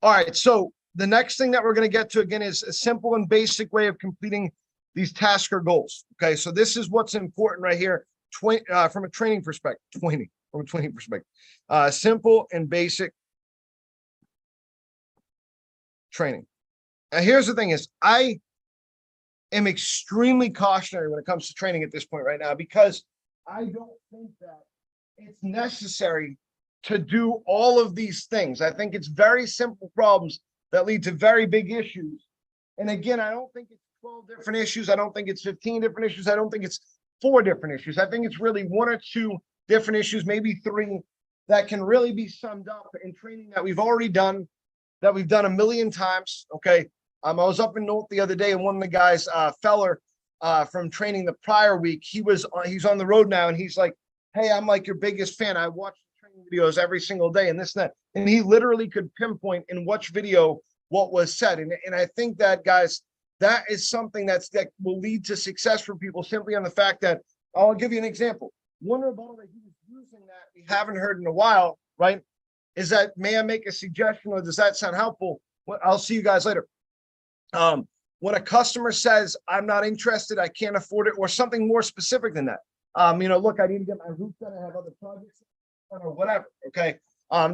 All right. So the next thing that we're going to get to again is a simple and basic way of completing these tasks or goals. Okay. So this is what's important right here. From a training perspective, simple and basic training. Now, here's the thing is I am extremely cautionary when it comes to training at this point right now, because I don't think that it's necessary to do all of these things. I think it's very simple problems that lead to very big issues. And again, I don't think it's 12 different issues. I don't think it's 15 different issues. I don't think it's 4 different issues. I think it's really 1 or 2 different issues, maybe 3, that can really be summed up in training that we've already done, that we've done a million times. Okay. I was up in North the other day, and one of the guys, Feller, from training the prior week, he's on the road now, and he's like, "Hey, I'm like your biggest fan. I watch the training videos every single day," and this and that. And he literally could pinpoint in which video what was said. And I think that, guys, that is something that will lead to success for people, simply on the fact that, I'll give you an example. One rebuttal that he was using that we haven't heard in a while, right, is that, may I make a suggestion, or does that sound helpful? Well, I'll see you guys later. When a customer says, "I'm not interested, I can't afford it," or something more specific than that, look, I need to get my roof done, I have other projects, or whatever. Okay.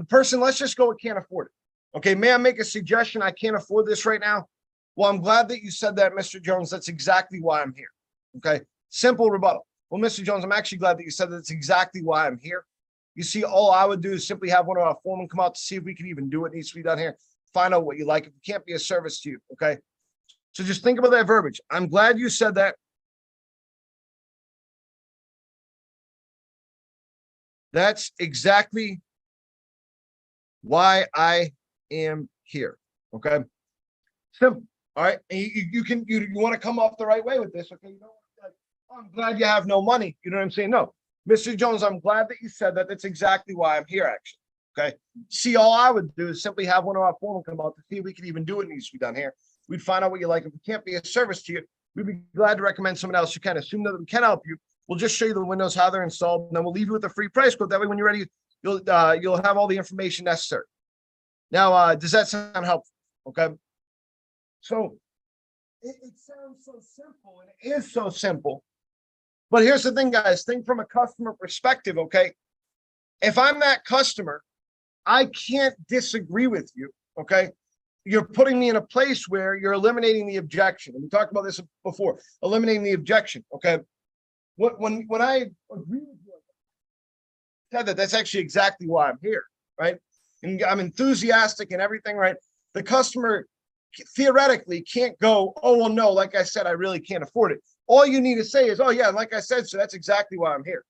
Person, let's just go, can't afford it. Okay. May I make a suggestion? I can't afford this right now. Well, I'm glad that you said that, Mr. Jones. That's exactly why I'm here. Okay. Simple rebuttal. Well, Mr. Jones, I'm actually glad that you said that. That's exactly why I'm here. You see, all I would do is simply have one of our foremen come out to see if we can even do what needs to be done here. Find out what you like. If it can't be a service to you. Okay. So just think about that verbiage. I'm glad you said that. That's exactly why I am here. Okay. Simple. All right. And you want to come off the right way with this. Okay. You know, like, oh, I'm glad you have no money. You know what I'm saying? No, Mr. Jones, I'm glad that you said that. That's exactly why I'm here, actually. Okay. See, all I would do is simply have one of our foremen come out to see if we can even do what needs to be done here. We'd find out what you like. If we can't be a service to you, we'd be glad to recommend someone else who can. Assume that we can help you. We'll just show you the windows, how they're installed, and then we'll leave you with a free price quote. That way, when you're ready, you'll have all the information necessary. Now, does that sound helpful? Okay. So it sounds so simple, and it is so simple. But here's the thing, guys. Think from a customer perspective, okay? If I'm that customer, I can't disagree with you, okay? You're putting me in a place where you're eliminating the objection. And we talked about this before, eliminating the objection, okay? When I agree with you, said that's actually exactly why I'm here, right? And I'm enthusiastic and everything, right? The customer theoretically can't go, oh, well, no, like I said, I really can't afford it. All you need to say is, oh, yeah, like I said, so that's exactly why I'm here.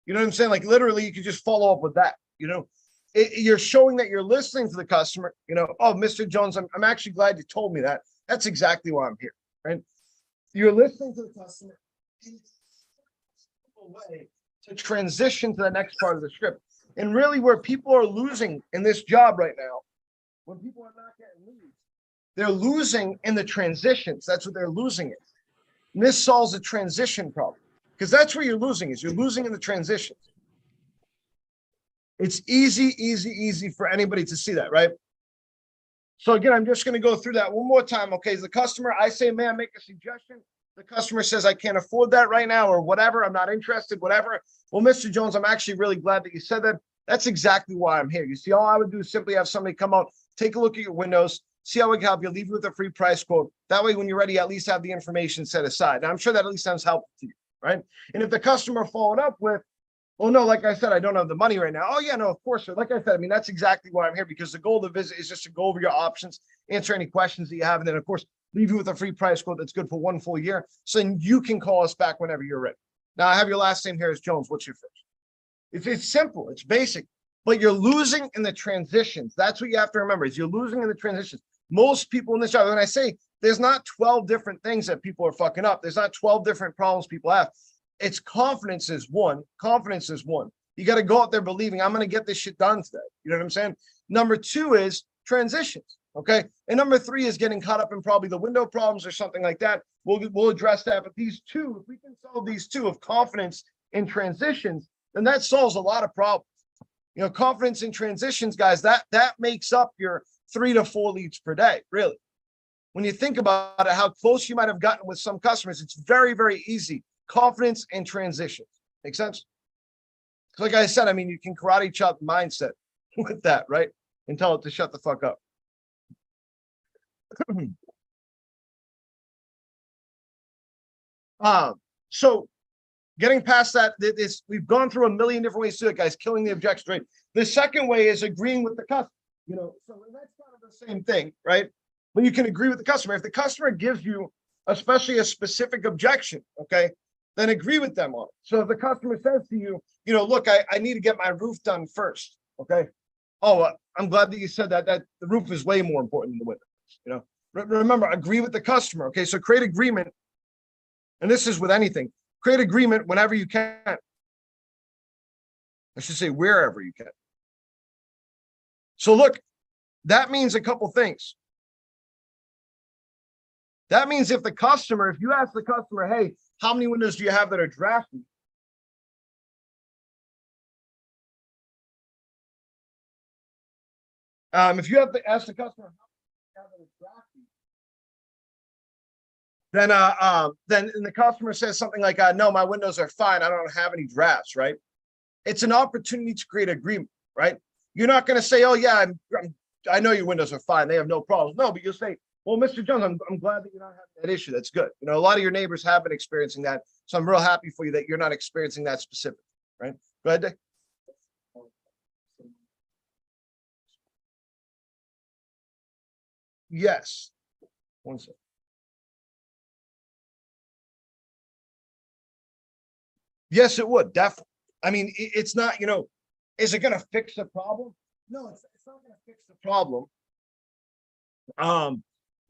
You know what I'm saying? Like literally, you could just follow up with that, you know? You're showing that you're listening to the customer, you know, oh, Mr. Jones, I'm actually glad you told me that. That's exactly why I'm here, right? You're listening to the customer in a simple way to transition to the next part of the script. And really where people are losing in this job right now, when people are not getting leads, they're losing in the transitions. That's what they're losing in. And this solves a transition problem because that's where you're losing is you're losing in the transitions. It's easy for anybody to see that, right? So again, I'm just going to go through that one more time. Okay, as the customer, I say, man, make a suggestion. The customer says, I can't afford that right now or whatever. I'm not interested, whatever. Well, Mr. Jones, I'm actually really glad that you said that. That's exactly why I'm here. You see, all I would do is simply have somebody come out, take a look at your windows, see how we can help you, leave you with a free price quote. That way, when you're ready, at least have the information set aside. Now, I'm sure that at least sounds helpful to you, right? And if the customer followed up with, oh, no, like I said, I don't have the money right now. Oh, yeah, no, of course. Sir. Like I said, I mean, that's exactly why I'm here because the goal of the visit is just to go over your options, answer any questions that you have, and then, of course, leave you with a free price quote that's good for 1 full year. So then you can call us back whenever you're ready. Now, I have your last name here is Jones. What's your first? It's simple. It's basic. But you're losing in the transitions. That's what you have to remember is you're losing in the transitions. Most people in this job, when I say there's not 12 different things that people are fucking up. There's not 12 different problems people have. It's confidence is one. Confidence is one. You got to go out there believing I'm going to get this shit done today. You know what I'm saying? Number 2 is transitions. Okay. And number 3 is getting caught up in probably the window problems or something like that. We'll address that. But these two, if we can solve these two of confidence in transitions, then that solves a lot of problems. You know, confidence in transitions, guys, that makes up your 3 to 4 leads per day, really. When you think about it, how close you might have gotten with some customers, it's very, very easy. Confidence and transitions. Make sense? Like I said, I mean, you can karate chop mindset with that, right? And tell it to shut the fuck up. So getting past that, we've gone through a million different ways to do it, guys, killing the objection rate. The second way is agreeing with the customer, you know, so that's kind of the same thing, right? When you can agree with the customer, if the customer gives you especially a specific objection, okay, then agree with them on it. So if the customer says to you, you know, look, I need to get my roof done first, okay? Oh, I'm glad that you said that the roof is way more important than the windows, you know? Remember, agree with the customer, okay? So create agreement, and this is with anything. Create agreement whenever you can. I should say wherever you can. So look, that means a couple things. That means if you ask the customer, hey, how many windows do you have that are drafty? If you have to ask the customer how many you have that are drafty, then the customer says something like, no, my windows are fine. I don't have any drafts, right? It's an opportunity to create agreement, right? You're not going to say, oh, yeah, I know your windows are fine. They have no problems. No, but you'll say, well, Mr. Jones, I'm glad that you're not having that issue. That's good. You know, a lot of your neighbors have been experiencing that. So I'm real happy for you that you're not experiencing that specific, right? Go ahead, Dick. Yes. One second. Yes, it would. Definitely. I mean, it's not, you know, is it going to fix the problem? No, it's not going to fix the problem.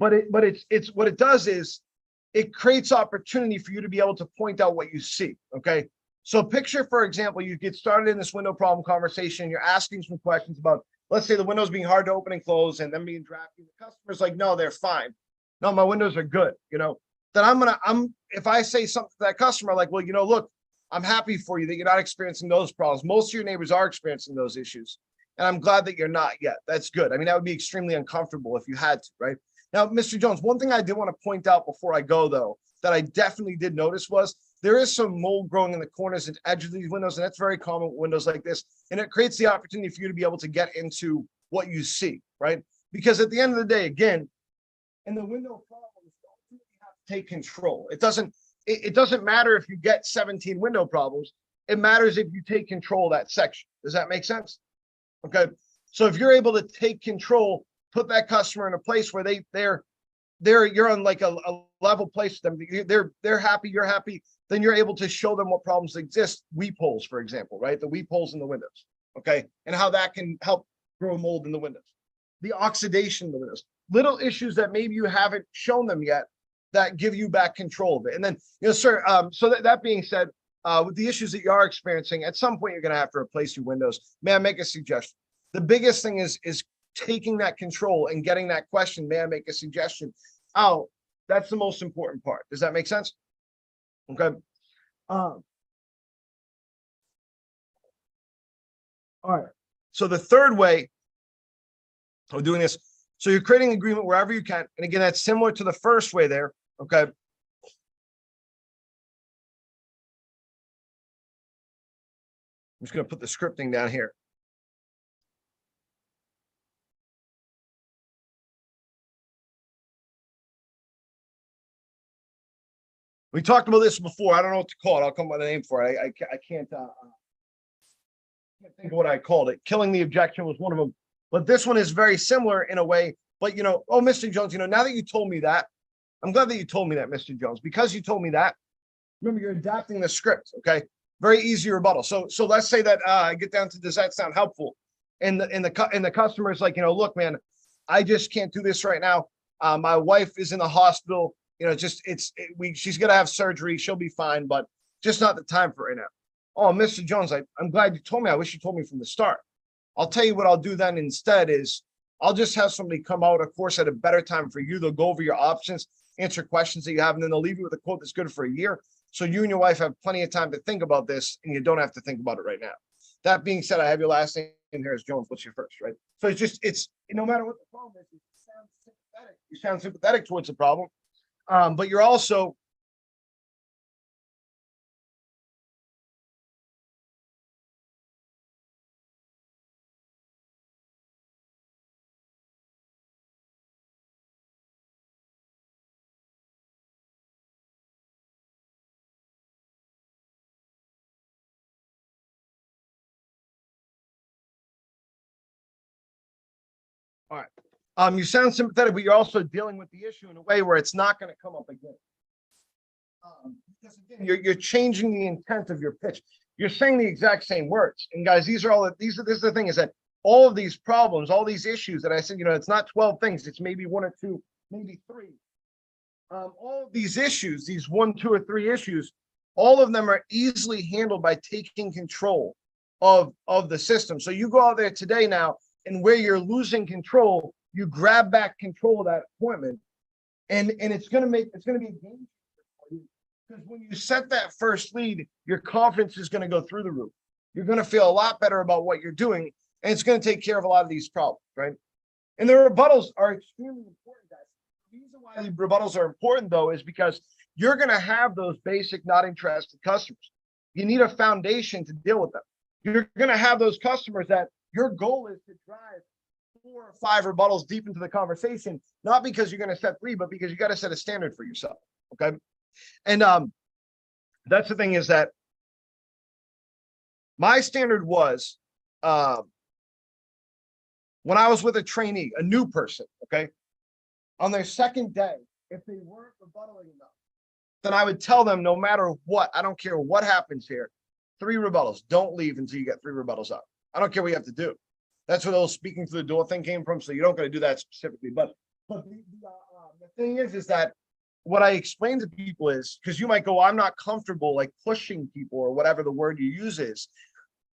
But it's what it does is it creates opportunity for you to be able to point out what you see. Okay. So picture, for example, you get started in this window problem conversation. You're asking some questions about, let's say the windows being hard to open and close and them being drafty. The customer's like, no, they're fine. no, my windows are good, then if I say something to that customer, like, well, look, I'm happy for you that you're not experiencing those problems. Most of your neighbors are experiencing those issues. And I'm glad that you're not yet. That's good. I mean, that would be extremely uncomfortable if you had to, right? Now, Mr. Jones, one thing I did want to point out before I go, though, that I definitely did notice was there is some mold growing in the corners and edge of these windows, and that's very common with windows like this. And it creates the opportunity for you to be able to get into what you see, right? Because at the end of the day, again, in the window problems, you have to take control. It doesn't matter if you get 17 window problems. It matters if you take control of that section. Does that make sense? Okay. So if you're able to take control, put that customer in a place where you're on like a level place with them. They're happy, you're happy. Then you're able to show them what problems exist. Weep holes, for example, right? The weep holes in the windows. Okay. And how that can help grow mold in the windows. The oxidation in the windows. Little issues that maybe you haven't shown them yet that give you back control of it. And then, sir, so that being said, with the issues that you are experiencing, at some point you're going to have to replace your windows. May I make a suggestion? The biggest thing is taking that control and getting that question, may I make a suggestion, out. That's the most important part. Does that make sense? Okay. All right. So the third way of doing this, so you're creating agreement wherever you can. And again, that's similar to the first way there. Okay. I'm just going to put the scripting down here. We talked about this before. I don't know what to call it. I'll come up with a name for it. I can't think of what I called it. Killing the objection was one of them. But this one is very similar in a way. But, oh, Mr. Jones, now that you told me that, I'm glad that you told me that, Mr. Jones, because you told me that. Remember, you're adapting the script. Okay. Very easy rebuttal. So let's say that I get down to, does that sound helpful? And the customer's like, look, man, I just can't do this right now. My wife is in the hospital. She's gonna have surgery. She'll be fine, but just not the time for it right now. Oh, Mr. Jones, I'm glad you told me. I wish you told me from the start. I'll tell you what I'll do then instead is I'll just have somebody come out, of course, at a better time for you. They'll go over your options, answer questions that you have, and then they'll leave you with a quote that's good for a year. So you and your wife have plenty of time to think about this, and you don't have to think about it right now. That being said, I have your last name here as Jones. What's your first, right? So it's no matter what the problem is, you sound sympathetic. You sound sympathetic towards the problem. But you're also all right. You sound sympathetic, but you're also dealing with the issue in a way where it's not going to come up again. Because again, you're changing the intent of your pitch. You're saying the exact same words. And guys, this is the thing is that all of these problems, all these issues that I said, it's not 12 things, it's maybe one or two, maybe three. All of these issues, these 1, 2, or 3 issues, all of them are easily handled by taking control of the system. So you go out there today now, and where you're losing control, you grab back control of that appointment, and it's going to be a game changer for you. Because when you set that first lead, your confidence is going to go through the roof. You're going to feel a lot better about what you're doing, and it's going to take care of a lot of these problems, right? And the rebuttals are extremely important, guys. The reason why the rebuttals are important, though, is because you're going to have those basic not interested customers. You need a foundation to deal with them. You're going to have those customers that your goal is to drive 4 or 5 rebuttals deep into the conversation, not because you're going to set 3, but because you got to set a standard for yourself. Okay. And that's the thing is that my standard was when I was with a trainee, a new person, okay, on their second day, if they weren't rebuttaling enough, then I would tell them no matter what, I don't care what happens here, 3 rebuttals. Don't leave until you get 3 rebuttals up. I don't care what you have to do. That's where those speaking through the door thing came from. So you don't got to do that specifically. But the thing is that what I explain to people is, because you might go, I'm not comfortable like pushing people or whatever the word you use is.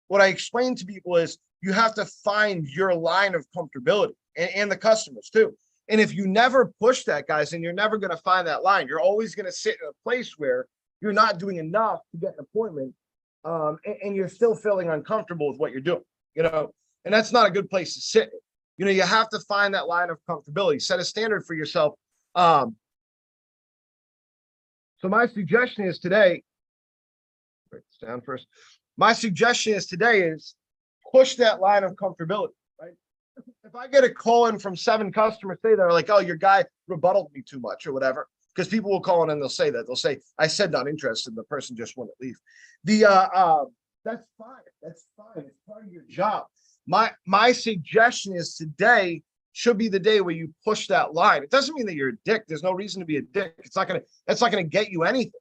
What I explain to people is you have to find your line of comfortability and the customers too. And if you never push that, guys, then you're never going to find that line. You're always going to sit in a place where you're not doing enough to get an appointment, and you're still feeling uncomfortable with what you're doing, and that's not a good place to sit. You have to find that line of comfortability, set a standard for yourself. So my suggestion is today, break this down first. My suggestion is today is push that line of comfortability, right? If I get a call in from 7 customers, say they're like, oh, your guy rebutted me too much or whatever, because people will call in and they'll say that. They'll say, I said not interested, and the person just wouldn't leave. That's fine. That's fine. It's part of your job. My suggestion is today should be the day where you push that line. It doesn't mean that you're a dick. There's no reason to be a dick. That's not gonna get you anything,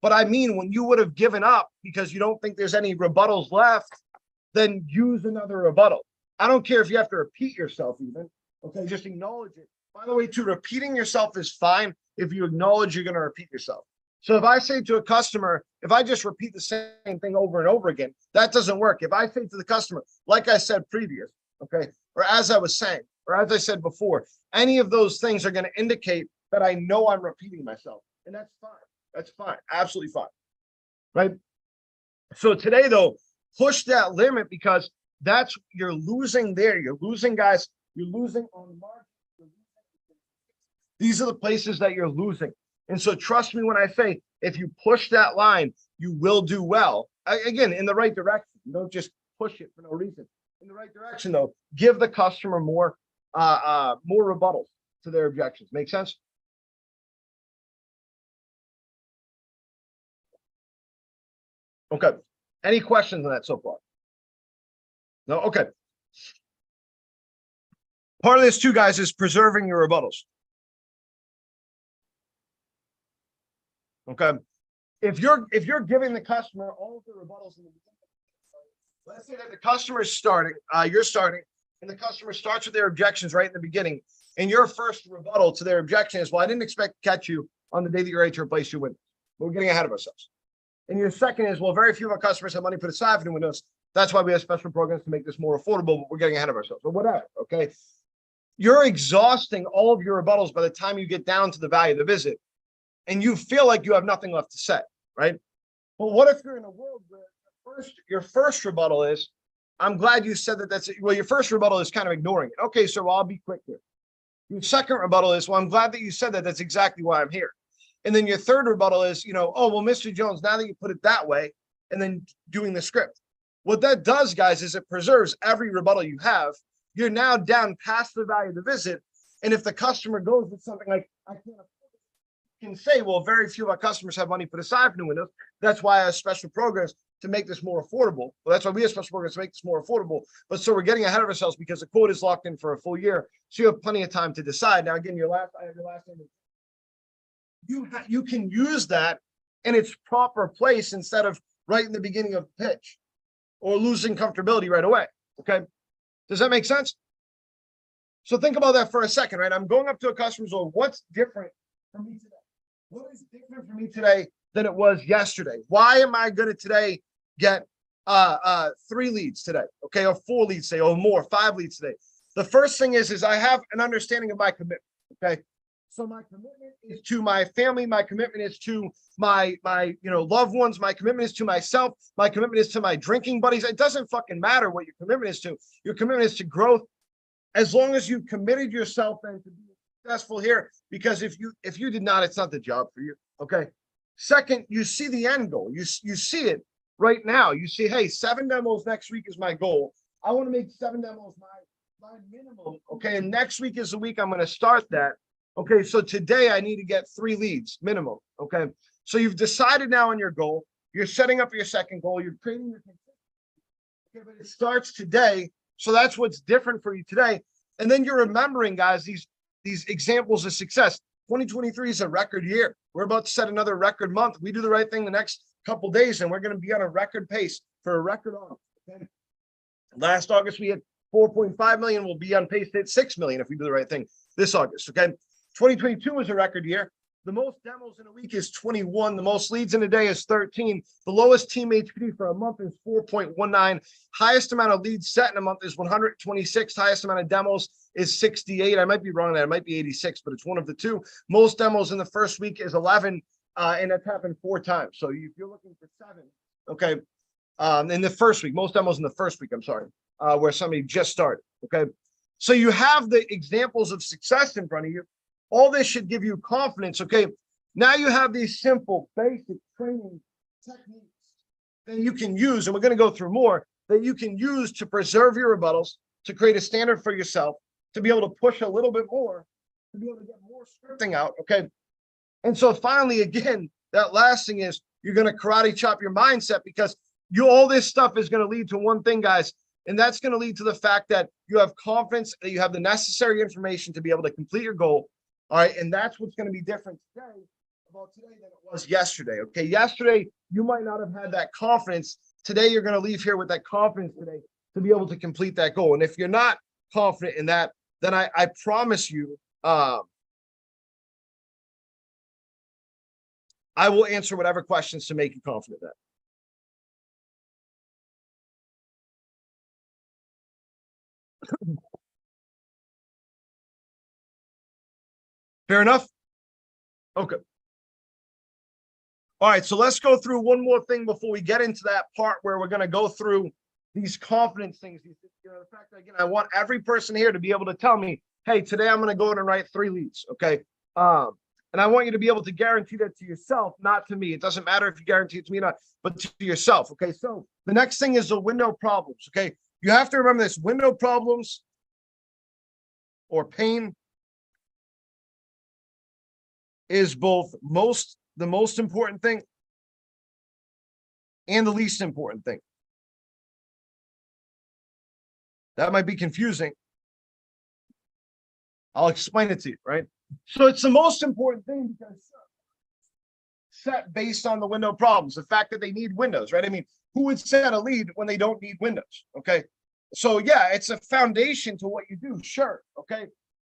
But I mean, when you would have given up because you don't think there's any rebuttals left, then use another rebuttal. I don't care if you have to repeat yourself even. Okay, just acknowledge it. By the way, too, repeating yourself is fine if you acknowledge you're going to repeat yourself. So if I say to a customer, if I just repeat the same thing over and over again, that doesn't work. If I say to the customer, like I said previous, okay, or as I was saying, or as I said before, any of those things are going to indicate that I know I'm repeating myself. And that's fine. That's fine. Absolutely fine. Right? So today, though, push that limit, because you're losing there. You're losing, guys. You're losing on market. These are the places that you're losing. And so trust me when I say, if you push that line, you will do well. Again, in the right direction. You don't just push it for no reason. In the right direction, though, give the customer more rebuttals to their objections. Make sense? Okay. Any questions on that so far? No? Okay. Part of this too, guys, is preserving your rebuttals. Okay. If you're giving the customer all of the rebuttals in the beginning, let's say that the customer is starting, you're starting, and the customer starts with their objections right in the beginning, and your first rebuttal to their objection is, well, I didn't expect to catch you on the day that you're ready to replace your windows. We're getting ahead of ourselves. And your second is, well, very few of our customers have money put aside for new windows. That's why we have special programs to make this more affordable, but we're getting ahead of ourselves, or whatever. Okay. You're exhausting all of your rebuttals by the time you get down to the value of the visit, and you feel like you have nothing left to say, right? Well, what if you're in a world where your first rebuttal is, I'm glad you said that. Well, your first rebuttal is kind of ignoring it. Okay, sir, well, I'll be quick here. Your second rebuttal is, well, I'm glad that you said that. That's exactly why I'm here. And then your third rebuttal is, oh, well, Mr. Jones, now that you put it that way, and then doing the script. What that does, guys, is it preserves every rebuttal you have. You're now down past the value of the visit. And if the customer goes with something like, I can't afford it, you can say, well, very few of our customers have money put aside for new windows. That's why I have special programs to make this more affordable. Well, that's why we have special programs to make this more affordable. But so we're getting ahead of ourselves because the quote is locked in for a full year. So you have plenty of time to decide. Now, again, I have your last name. You can use that in its proper place instead of right in the beginning of the pitch or losing comfortability right away. Okay. Does that make sense? So think about that for a second, right? I'm going up to a customer's door. What's different for me today? What is different for me today than it was yesterday? Why am I going to today get 3 leads today? Okay. Or 4 leads today, or more, 5 leads today. The first thing is I have an understanding of my commitment. Okay. So my commitment is to my family. My commitment is to my loved ones. My commitment is to myself. My commitment is to my drinking buddies. It doesn't fucking matter what your commitment is to. Your commitment is to growth. As long as you've committed yourself and to be successful here, because if you did not, it's not the job for you. Okay. Second, you see the end goal. You see it right now. You see, hey, 7 demos next week is my goal. I want to make 7 demos my minimum. Okay. And next week is the week I'm going to start that. Okay, so today I need to get 3 leads minimum. Okay, so you've decided now on your goal. You're setting up your second goal. You're creating your consistency. Okay, but it starts today. So that's what's different for you today. And then you're remembering, guys, these examples of success. 2023 is a record year. We're about to set another record month. We do the right thing the next couple days, and we're going to be on a record pace for a record August. Okay? Last August we had 4.5 million. We'll be on pace to hit 6 million if we do the right thing this August. Okay. 2022 was a record year. The most demos in a week is 21. The most leads in a day is 13. The lowest team HPD for a month is 4.19. Highest amount of leads set in a month is 126. Highest amount of demos is 68. I might be wrong there. It might be 86, but it's one of the two. Most demos in the first week is 11, and that's happened 4 times. So if you're looking for 7, okay, in the first week, most demos in the first week, I'm sorry, where somebody just started, okay? So you have the examples of success in front of you. All this should give you confidence, okay? Now you have these simple, basic training techniques that you can use, and we're going to go through more, that you can use to preserve your rebuttals, to create a standard for yourself, to be able to push a little bit more, to be able to get more scripting out, okay? And so finally, again, that last thing is you're going to karate chop your mindset, because all this stuff is going to lead to one thing, guys, and that's going to lead to the fact that you have confidence, that you have the necessary information to be able to complete your goal. All right. And that's what's going to be different today about today than it was yesterday. Okay. Yesterday, you might not have had that confidence. Today, you're going to leave here with that confidence today to be able to complete that goal. And if you're not confident in that, then I promise you, I will answer whatever questions to make you confident in that. Fair enough? Okay. All right, so let's go through one more thing before we get into that part where we're going to go through these confidence things. The fact that, again, I want every person here to be able to tell me, hey, today I'm going to go in and write 3 leads, okay? And I want you to be able to guarantee that to yourself, not to me. It doesn't matter if you guarantee it to me or not, but to yourself, okay? So the next thing is the window problems, okay? You have to remember this: window problems or pain is both the most important thing and the least important thing. That might be confusing. I'll explain it to you, right? So it's the most important thing because set based on the window problems, the fact that they need windows, right? I mean, who would set a lead when they don't need windows? Okay. So yeah, it's a foundation to what you do, sure. Okay.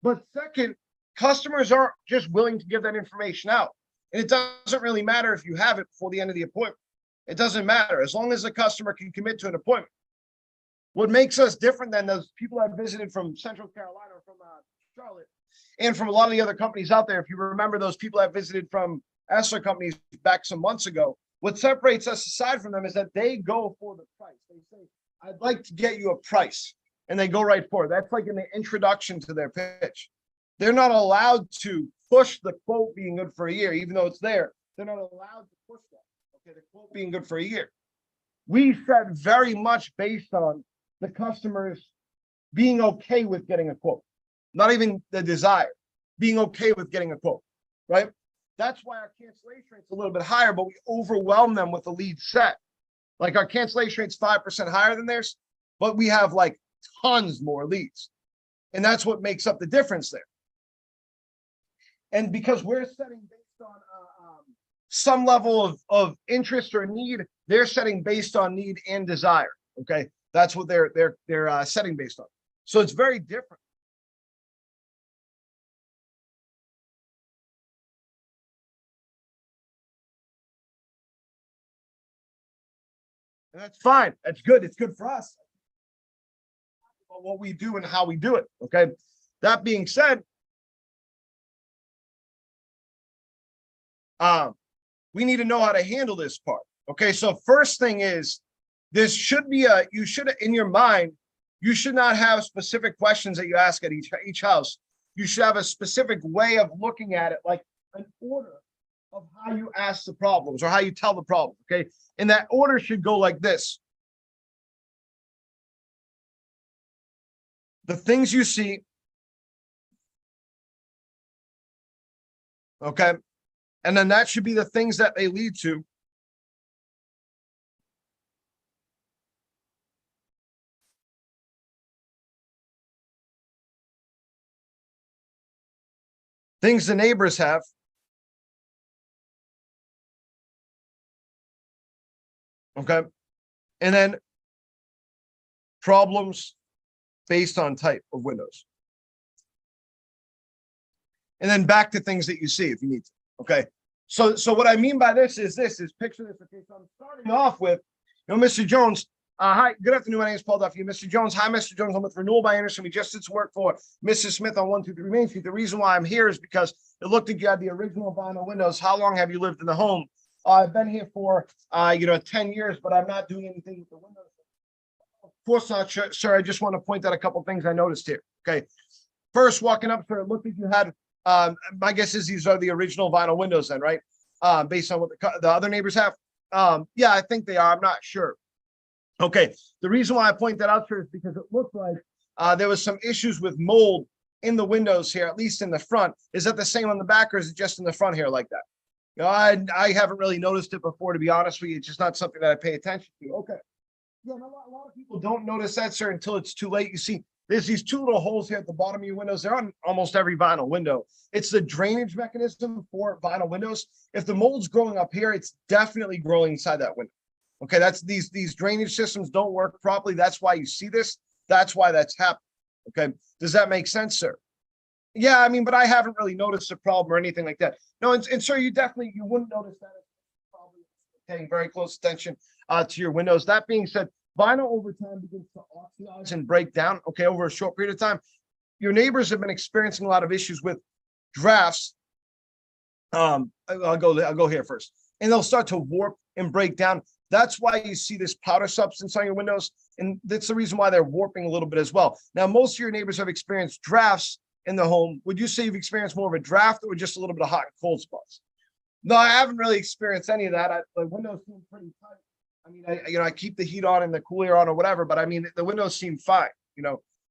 But second, customers aren't just willing to give that information out. And it doesn't really matter if you have it before the end of the appointment. It doesn't matter as long as the customer can commit to an appointment. What makes us different than those people I've visited from Central Carolina or from Charlotte and from a lot of the other companies out there, if you remember those people I visited from Essler companies back some months ago, what separates us aside from them is that they go for the price. They say, I'd like to get you a price, and they go right for it. That's like in the introduction to their pitch. They're not allowed to push the quote being good for a year, even though it's there. They're not allowed to push that. Okay, the quote being good for a year. We set very much based on the customers being okay with getting a quote, not even the desire, being okay with getting a quote, right? That's why our cancellation rate's a little bit higher, but we overwhelm them with the lead set. Like our cancellation rate's 5% higher than theirs, but we have like tons more leads. And that's what makes up the difference there. And because we're setting based on some level of interest or need, they're setting based on need and desire. Okay, that's what they're setting based on. So it's very different. And that's fine. That's good. It's good for us. About what we do and how we do it. Okay. That being said, we need to know how to handle this part. Okay. So first thing is, this should be you should, in your mind, you should not have specific questions that you ask at each house. You should have a specific way of looking at it, like an order of how you ask the problems or how you tell the problem. Okay. And that order should go like this. The things you see. Okay. And then that should be the things that they lead to. Things the neighbors have. Okay. And then problems based on type of windows. And then back to things that you see if you need to. Okay. So what I mean by this is picture this. Okay. So I'm starting off with, Mr. Jones. Hi, good afternoon. My name is Paul Duffy. Mr. Jones. Hi, Mr. Jones. I'm with Renewal by Anderson. We just did some work for Mrs. Smith on 123 Main Street. The reason why I'm here is because it looked like you had the original vinyl windows. How long have you lived in the home? I've been here for 10 years, but I'm not doing anything with the windows. Of course not, sir. I just want to point out a couple things I noticed here. Okay. First, walking up, sir, it looked like you had, my guess is these are the original vinyl windows then, right? Based on what the other neighbors have. Yeah, I think they are. I'm not sure. Okay. The reason why I point that out, sir, is because it looked like there was some issues with mold in the windows here, at least in the front. Is that the same on the back, or is it just in the front here like that? I haven't really noticed it before, to be honest with you. It's just not something that I pay attention to. Okay. Yeah, a lot of people don't notice that, sir, until it's too late. You see, there's these two little holes here at the bottom of your windows. They're on almost every vinyl window. It's the drainage mechanism for vinyl windows. If the mold's growing up here, it's definitely growing inside that window. Okay, that's these drainage systems don't work properly. That's why you see this. That's why that's happening. Okay, does that make sense, sir? Yeah, I mean, but I haven't really noticed a problem or anything like that. No, and sir, you wouldn't notice that. Probably paying very close attention to your windows. That being said, vinyl over time begins to oxidize and break down. Okay, over a short period of time, your neighbors have been experiencing a lot of issues with drafts. I'll go here first, and they'll start to warp and break down. That's why you see this powder substance on your windows, and that's the reason why they're warping a little bit as well. Now, most of your neighbors have experienced drafts in the home. Would you say you've experienced more of a draft or just a little bit of hot and cold spots? No, I haven't really experienced any of that. The windows seem pretty tight. I mean, I keep the heat on and the cool air on or whatever, but I mean, the windows seem fine,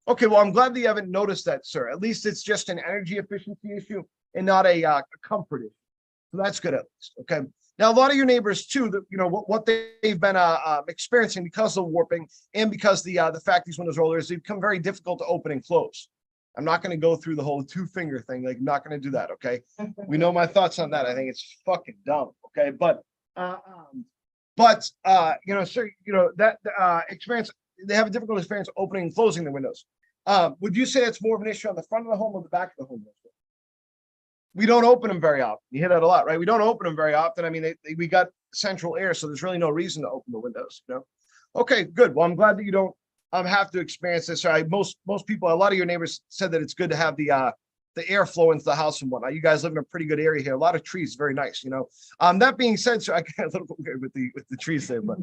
Okay, well, I'm glad that you haven't noticed that, sir. At least it's just an energy efficiency issue and not a comfort issue. So that's good at least. Okay. Now, a lot of your neighbors too, what they've been experiencing because of warping and because the fact these windows are older is they become very difficult to open and close. I'm not going to go through the whole two-finger thing. Like, I'm not going to do that. Okay. We know my thoughts on that. I think it's fucking dumb. Okay. But sir, that experience, they have a difficult experience opening and closing the windows. Would you say that's more of an issue on the front of the home or the back of the home? We don't open them very often. You hear that a lot, right? We don't open them very often. I mean, we got central air, so there's really no reason to open the windows. Okay, good. Well, I'm glad that you don't have to experience this. Right? Most people, a lot of your neighbors said that it's good to have the airflow into the house and whatnot. You guys live in a pretty good area here. A lot of trees, very nice. That being said, sir, I get a little weird with the trees there, but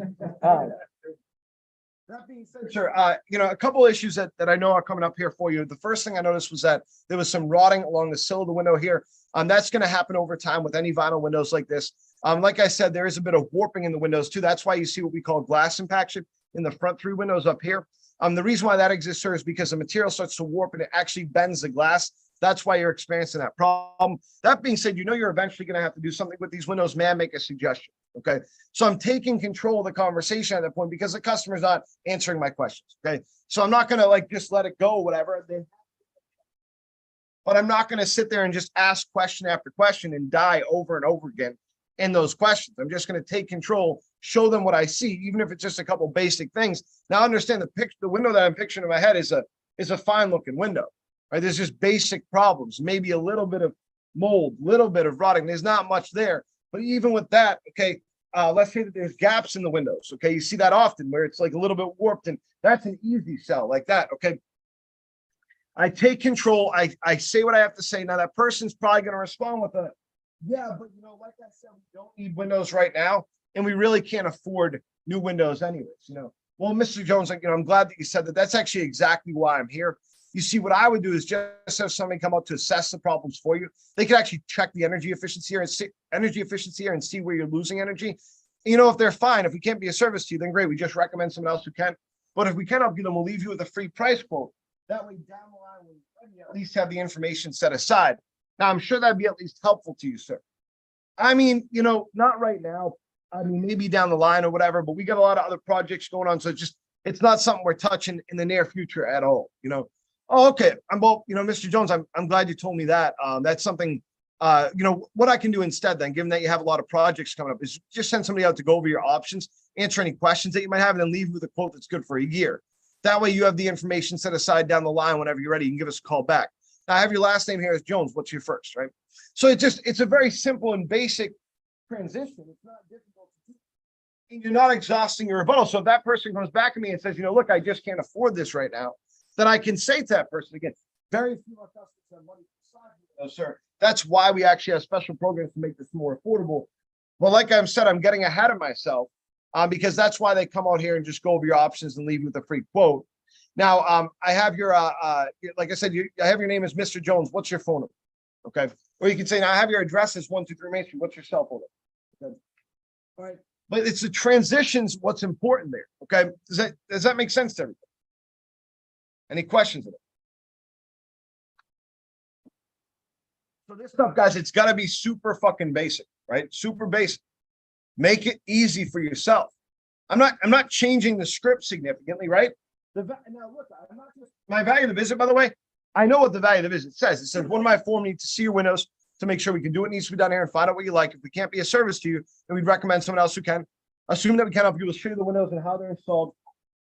that being said, sir, a couple issues that I know are coming up here for you. The first thing I noticed was that there was some rotting along the sill of the window here. That's going to happen over time with any vinyl windows like this. Like I said, there is a bit of warping in the windows too. That's why you see what we call glass impaction in the front three windows up here. The reason why that exists, sir, is because the material starts to warp and it actually bends the glass. That's why you're experiencing that problem. That being said, you're eventually going to have to do something with these windows. May I make a suggestion? Okay. So I'm taking control of the conversation at that point because the customer's not answering my questions. Okay. So I'm not going to just let it go, whatever. But I'm not going to sit there and just ask question after question and die over and over again in those questions. I'm just going to take control, show them what I see, even if it's just a couple basic things. Now understand the window that I'm picturing in my head is a fine looking window. Right? There's just basic problems, maybe a little bit of mold, little bit of rotting. There's not much there. But even with that, okay, let's say that there's gaps in the windows. Okay, you see that often where it's like a little bit warped, and that's an easy sell like that. Okay, I take control. I say what I have to say. Now that person's probably going to respond with a, yeah, but like I said, we don't need windows right now, and we really can't afford new windows anyways. Well, Mr. Jones, I'm glad that you said that. That's actually exactly why I'm here. You see, what I would do is just have somebody come up to assess the problems for you. They could actually check the energy efficiency here and see where you're losing energy. If they're fine, if we can't be a service to you, then great. We just recommend someone else who can. But if we can help you, then we'll leave you with a free price quote. That way, down the line, we at least have the information set aside. Now, I'm sure that'd be at least helpful to you, sir. I mean, not right now. I mean, maybe down the line or whatever. But we got a lot of other projects going on, so it's not something we're touching in the near future at all. Oh, okay. Mr. Jones, I'm glad you told me that. That's something, what I can do instead then, given that you have a lot of projects coming up, is just send somebody out to go over your options, answer any questions that you might have, and then leave you with a quote that's good for a year. That way you have the information set aside down the line whenever you're ready. You can give us a call back. I have your last name here as Jones. What's your first, right? So it's a very simple and basic transition. It's not difficult to do. And you're not exhausting your rebuttal. So if that person comes back to me and says, look, I just can't afford this right now, then I can say to that person again, very few of our customers have money to decide, sir. That's why we actually have special programs to make this more affordable. Well, like I said, I'm getting ahead of myself because that's why they come out here and just go over your options and leave you with a free quote. Now, I have your, like I said, I have your name as Mr. Jones. What's your phone number? Okay. Or you can say, now I have your address as 123 Main Street. What's your cell phone number? Okay. All right. But it's the transitions what's important there. Okay. Does that make sense to everybody? Any questions of it? So this stuff, guys, it's got to be super fucking basic, right? Super basic. Make it easy for yourself. I'm not changing the script significantly, right? Now look, I'm not just my value of the visit, by the way. I know what the value of the visit says. It says one of my form needs to see your windows to make sure we can do what needs to be done here and find out what you like. If we can't be a service to you, then we'd recommend someone else who can. Assume that we can help you. We'll show you the windows and how they're installed.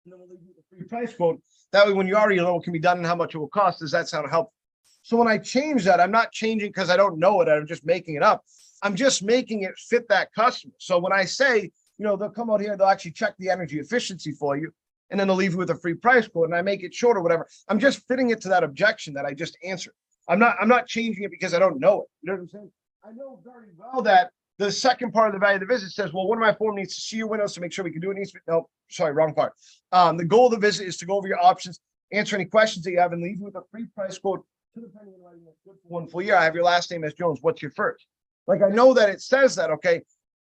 And then we'll leave you with a free price quote. That way, when you already know what can be done and how much it will cost, does that sound helpful? So when I change that, I'm not changing because I don't know it. I'm just making it up. I'm just making it fit that customer. So when I say, they'll come out here, they'll actually check the energy efficiency for you, and then they'll leave you with a free price quote, and I make it short or whatever. I'm just fitting it to that objection that I just answered. I'm not changing it because I don't know it. You know what I'm saying? I know very well that the second part of the value of the visit says, well, one of my form needs to see your windows to make sure we can do it. No, sorry, wrong part. The goal of the visit is to go over your options, answer any questions that you have, and leave you with a free price quote to the penny and writing that's good for 1 full year. I have your last name as Jones. What's your first? Like, I know that it says that, okay?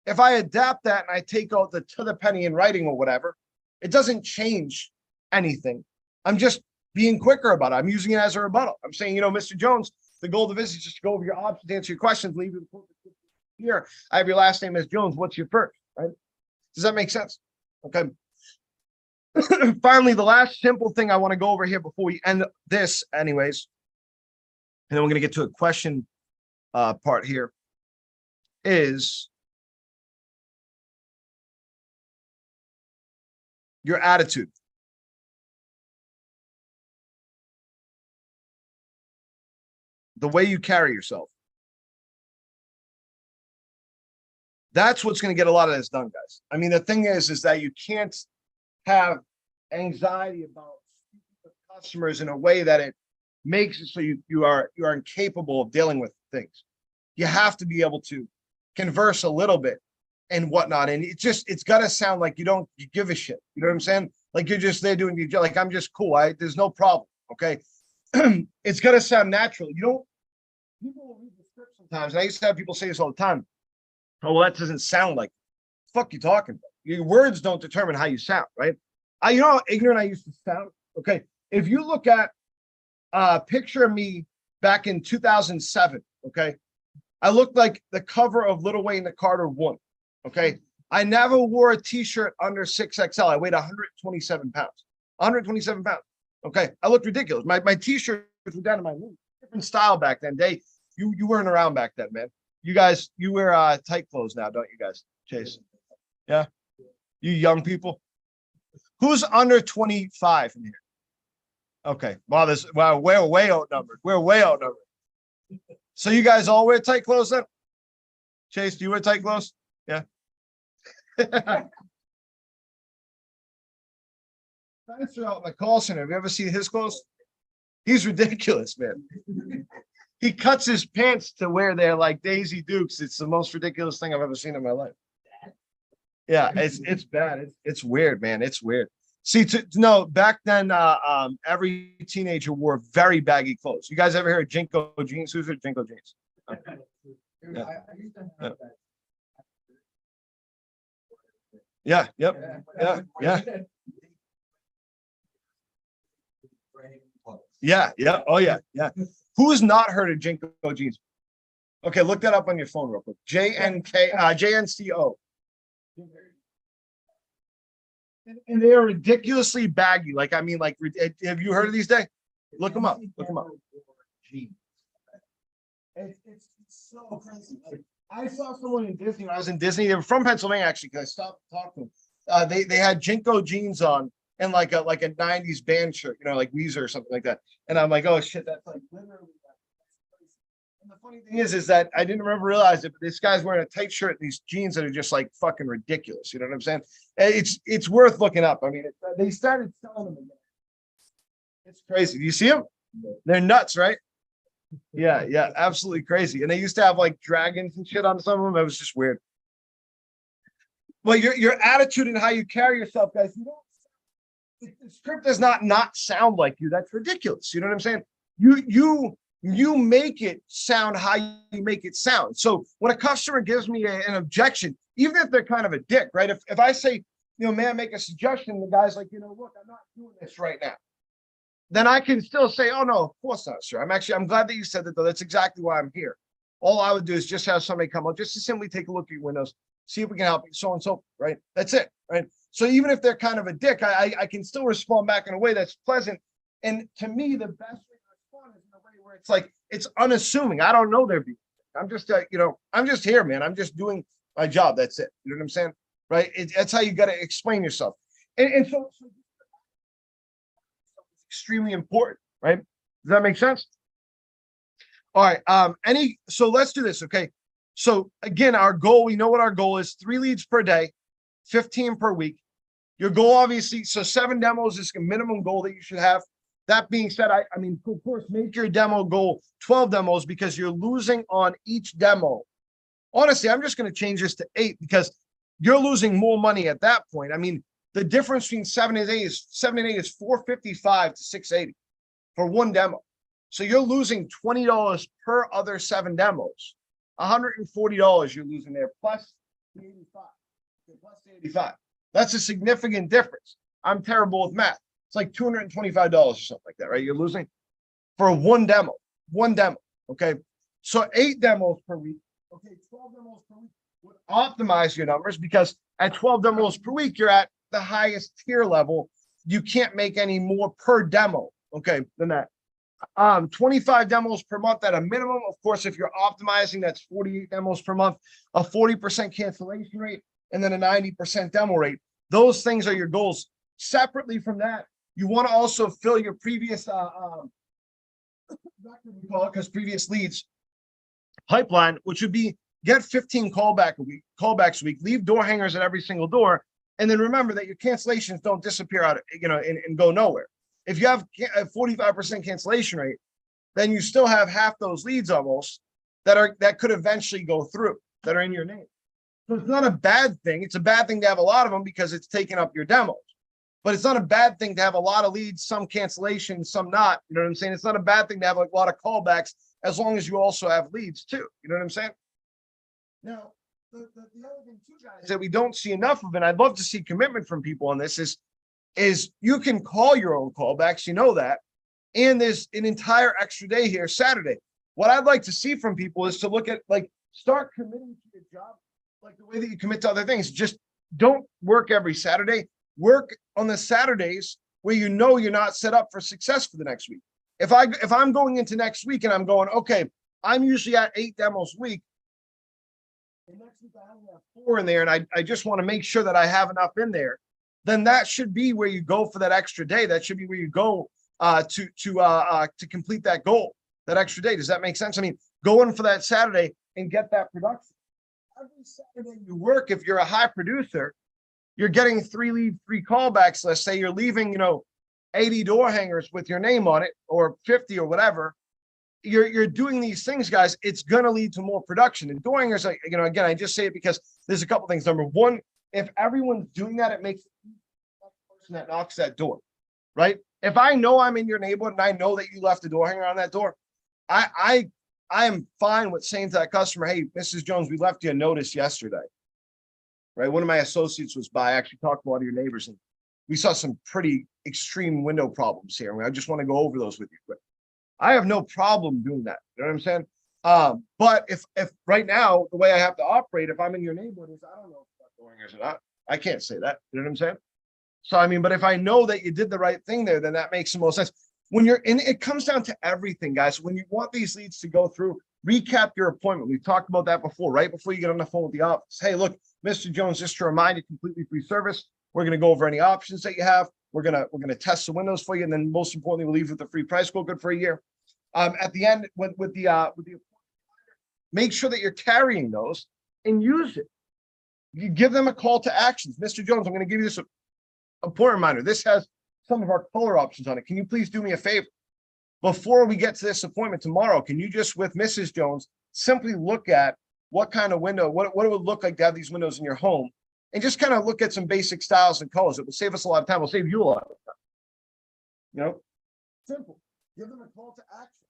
If I adapt that and I take out the to the penny in writing or whatever, it doesn't change anything. I'm just being quicker about it. I'm using it as a rebuttal. I'm saying, Mr. Jones, the goal of the visit is just to go over your options, answer your questions, leave you here. I have your last name as Jones. What's your first? Right? Does that make sense? Okay. Finally, the last simple thing I want to go over here before we end this, anyways, and then we're going to get to a question part here, is your attitude. The way you carry yourself. That's what's going to get a lot of this done, guys. I mean, the thing is that you can't have anxiety about customers in a way that it makes it so you are incapable of dealing with things. You have to be able to converse a little bit and whatnot. And it's got to sound like you give a shit. You know what I'm saying? Like you're just there doing your job. Like, I'm just cool. There's no problem. Okay. It's got to sound natural. People will read the script sometimes. And I used to have people say this all the time. Oh, well, that doesn't sound like, fuck you talking about. Your words don't determine how you sound, right? You know how ignorant I used to sound? Okay. If you look at a picture of me back in 2007, okay, I looked like the cover of Little Wayne the Carter 1, okay? I never wore a t-shirt under 6XL. I weighed 127 pounds. 127 pounds, okay? I looked ridiculous. My t-shirts were down to my knee. Different style back then. You weren't around back then, man. You guys, you wear tight clothes now, don't you guys, Chase? Yeah? You young people? Who's under 25 in here? Okay. Wow, we're way outnumbered. We're way outnumbered. So you guys all wear tight clothes then? Chase, do you wear tight clothes? Yeah. Spencer out in the call center. Have you ever seen his clothes? He's ridiculous, man. He cuts his pants to where they're like Daisy Dukes. It's the most ridiculous thing I've ever seen in my life. Yeah, it's bad. It's weird, man. It's weird. See, no, back then, every teenager wore very baggy clothes. You guys ever hear of Jinko jeans? Who's heard Jinko jeans? Yeah. Yep. Yeah. Yeah. Oh yeah. Who's not heard of Jinko jeans? Okay, look that up on your phone real quick. JNCO. And they are ridiculously baggy. Like, I mean, like, have you heard of these days? Look them up. Look them up. It's so crazy. I saw someone in Disney when I was in Disney. They were from Pennsylvania, actually, because I stopped talking to them. They had Jinko jeans on, and like a 90s band shirt, you know, like Weezer or something like that. And I'm like, oh shit, that's like literally that. And the funny thing is that I didn't ever realize it, but this guy's wearing a tight shirt and these jeans that are just like fucking ridiculous. You know what I'm saying? It's worth looking up. I mean, they started selling them again. It's crazy. Do you see them? They're nuts, right? Yeah, yeah, absolutely crazy. And they used to have like dragons and shit on some of them. It was just weird. Well, your attitude and how you carry yourself, guys, you don't, the script does not sound like you. That's ridiculous. You know what I'm saying? You make it sound how you make it sound. So when a customer gives me an objection, even if they're kind of a dick, right? If I say, you know, may I make a suggestion? The guy's like, you know, look, I'm not doing this right now. Then I can still say, oh no, of course not, sir. I'm glad that you said that though. That's exactly why I'm here. All I would do is just have somebody come up, just to simply take a look at your windows, see if we can help you, so and so, right? That's it, right? So even if they're kind of a dick, I can still respond back in a way that's pleasant. And to me, the best way to respond is in a way where it's like, it's unassuming. I don't know their view. I'm just, you know, I'm just here, man. I'm just doing my job. That's it. You know what I'm saying? Right? That's how you got to explain yourself. And so extremely important, right? Does that make sense? All right. So let's do this. Okay. So again, our goal, we know what our goal is: 3 leads per day, 15 per week. Your goal, obviously, so 7 demos is a minimum goal that you should have. That being said, I mean, of course, make your demo goal 12 demos because you're losing on each demo. Honestly, I'm just going to change this to 8 because you're losing more money at that point. I mean, the difference between 7 and 8 is 455 to 680 for one demo. So you're losing $20 per other 7 demos. $140 you're losing there, plus the 85. Plus the 85. That's a significant difference. I'm terrible with math. It's like $225 or something like that, right? You're losing for one demo. Okay. So 8 demos per week. Okay, 12 demos per week would optimize your numbers because at 12 demos per week, you're at the highest tier level. You can't make any more per demo, okay, than that. 25 demos per month at a minimum. Of course, if you're optimizing, that's 48 demos per month, a 40% cancellation rate, and then a 90% demo rate. Those things are your goals. Separately from that, you want to also fill your previous because previous leads pipeline, which would be get 15 callbacks a week, leave door hangers at every single door, and then remember that your cancellations don't disappear out, you know, and go nowhere. If you have a 45% cancellation rate, then you still have half those leads almost that could eventually go through, that are in your name. So it's not a bad thing. It's a bad thing to have a lot of them because it's taking up your demos. But it's not a bad thing to have a lot of leads, some cancellations, some not. You know what I'm saying? It's not a bad thing to have a lot of callbacks as long as you also have leads too. You know what I'm saying? Now, the other thing too, guys, that we don't see enough of, and I'd love to see commitment from people on this, is you can call your own callbacks, you know that, and there's an entire extra day here Saturday. What I'd like to see from people is to look at, like, start committing to your job like the way that you commit to other things. Just don't work every Saturday. Work on the Saturdays where you know you're not set up for success for the next week. If I'm going into next week and I'm going, okay, I'm usually at 8 demos a week, and next week I only have 4 in there, and I just want to make sure that I have enough in there, then that should be where you go for that extra day. That should be where you go to complete that goal, that extra day. Does that make sense? I mean, go in for that Saturday and get that production. Every Saturday you work, if you're a high producer, you're getting 3 leads, 3 callbacks. Let's say you're leaving, you know, 80 door hangers with your name on it, or 50 or whatever. You're doing these things, guys. It's going to lead to more production. And door hangers, like, you know, again, I just say it because there's a couple things. Number one, if everyone's doing that, it makes the person that knocks that door, right? If I know I'm in your neighborhood and I know that you left a door hanger on that door, I am fine with saying to that customer, hey, Mrs. Jones, we left you a notice yesterday, right? One of my associates was by, actually talked to one of your neighbors, and we saw some pretty extreme window problems here. I just want to go over those with you quick. I have no problem doing that. You know what I'm saying? But if right now, the way I have to operate, if I'm in your neighborhood, is I don't know if that's door hangers or not. I can't say that. You know what I'm saying? So, I mean, but if I know that you did the right thing there, then that makes the most sense. When you're in, it comes down to everything, guys. When you want these leads to go through, recap your appointment. We've talked about that before, right? Before you get on the phone with the office. Hey, look, Mr. Jones, just to remind you, completely free service. We're going to go over any options that you have. We're gonna test the windows for you, and then most importantly, we'll leave with a free price quote good for a year. At the end, with the make sure that you're carrying those and use it. You give them a call to actions. Mr. Jones, I'm going to give you this important reminder. This has some of our color options on it. Can you please do me a favor? Before we get to this appointment tomorrow, can you just, with Mrs. Jones, simply look at what kind of window, what it would look like to have these windows in your home, and just kind of look at some basic styles and colors. It will save us a lot of time. Will save you a lot of time. You know, simple. Give them a call to action.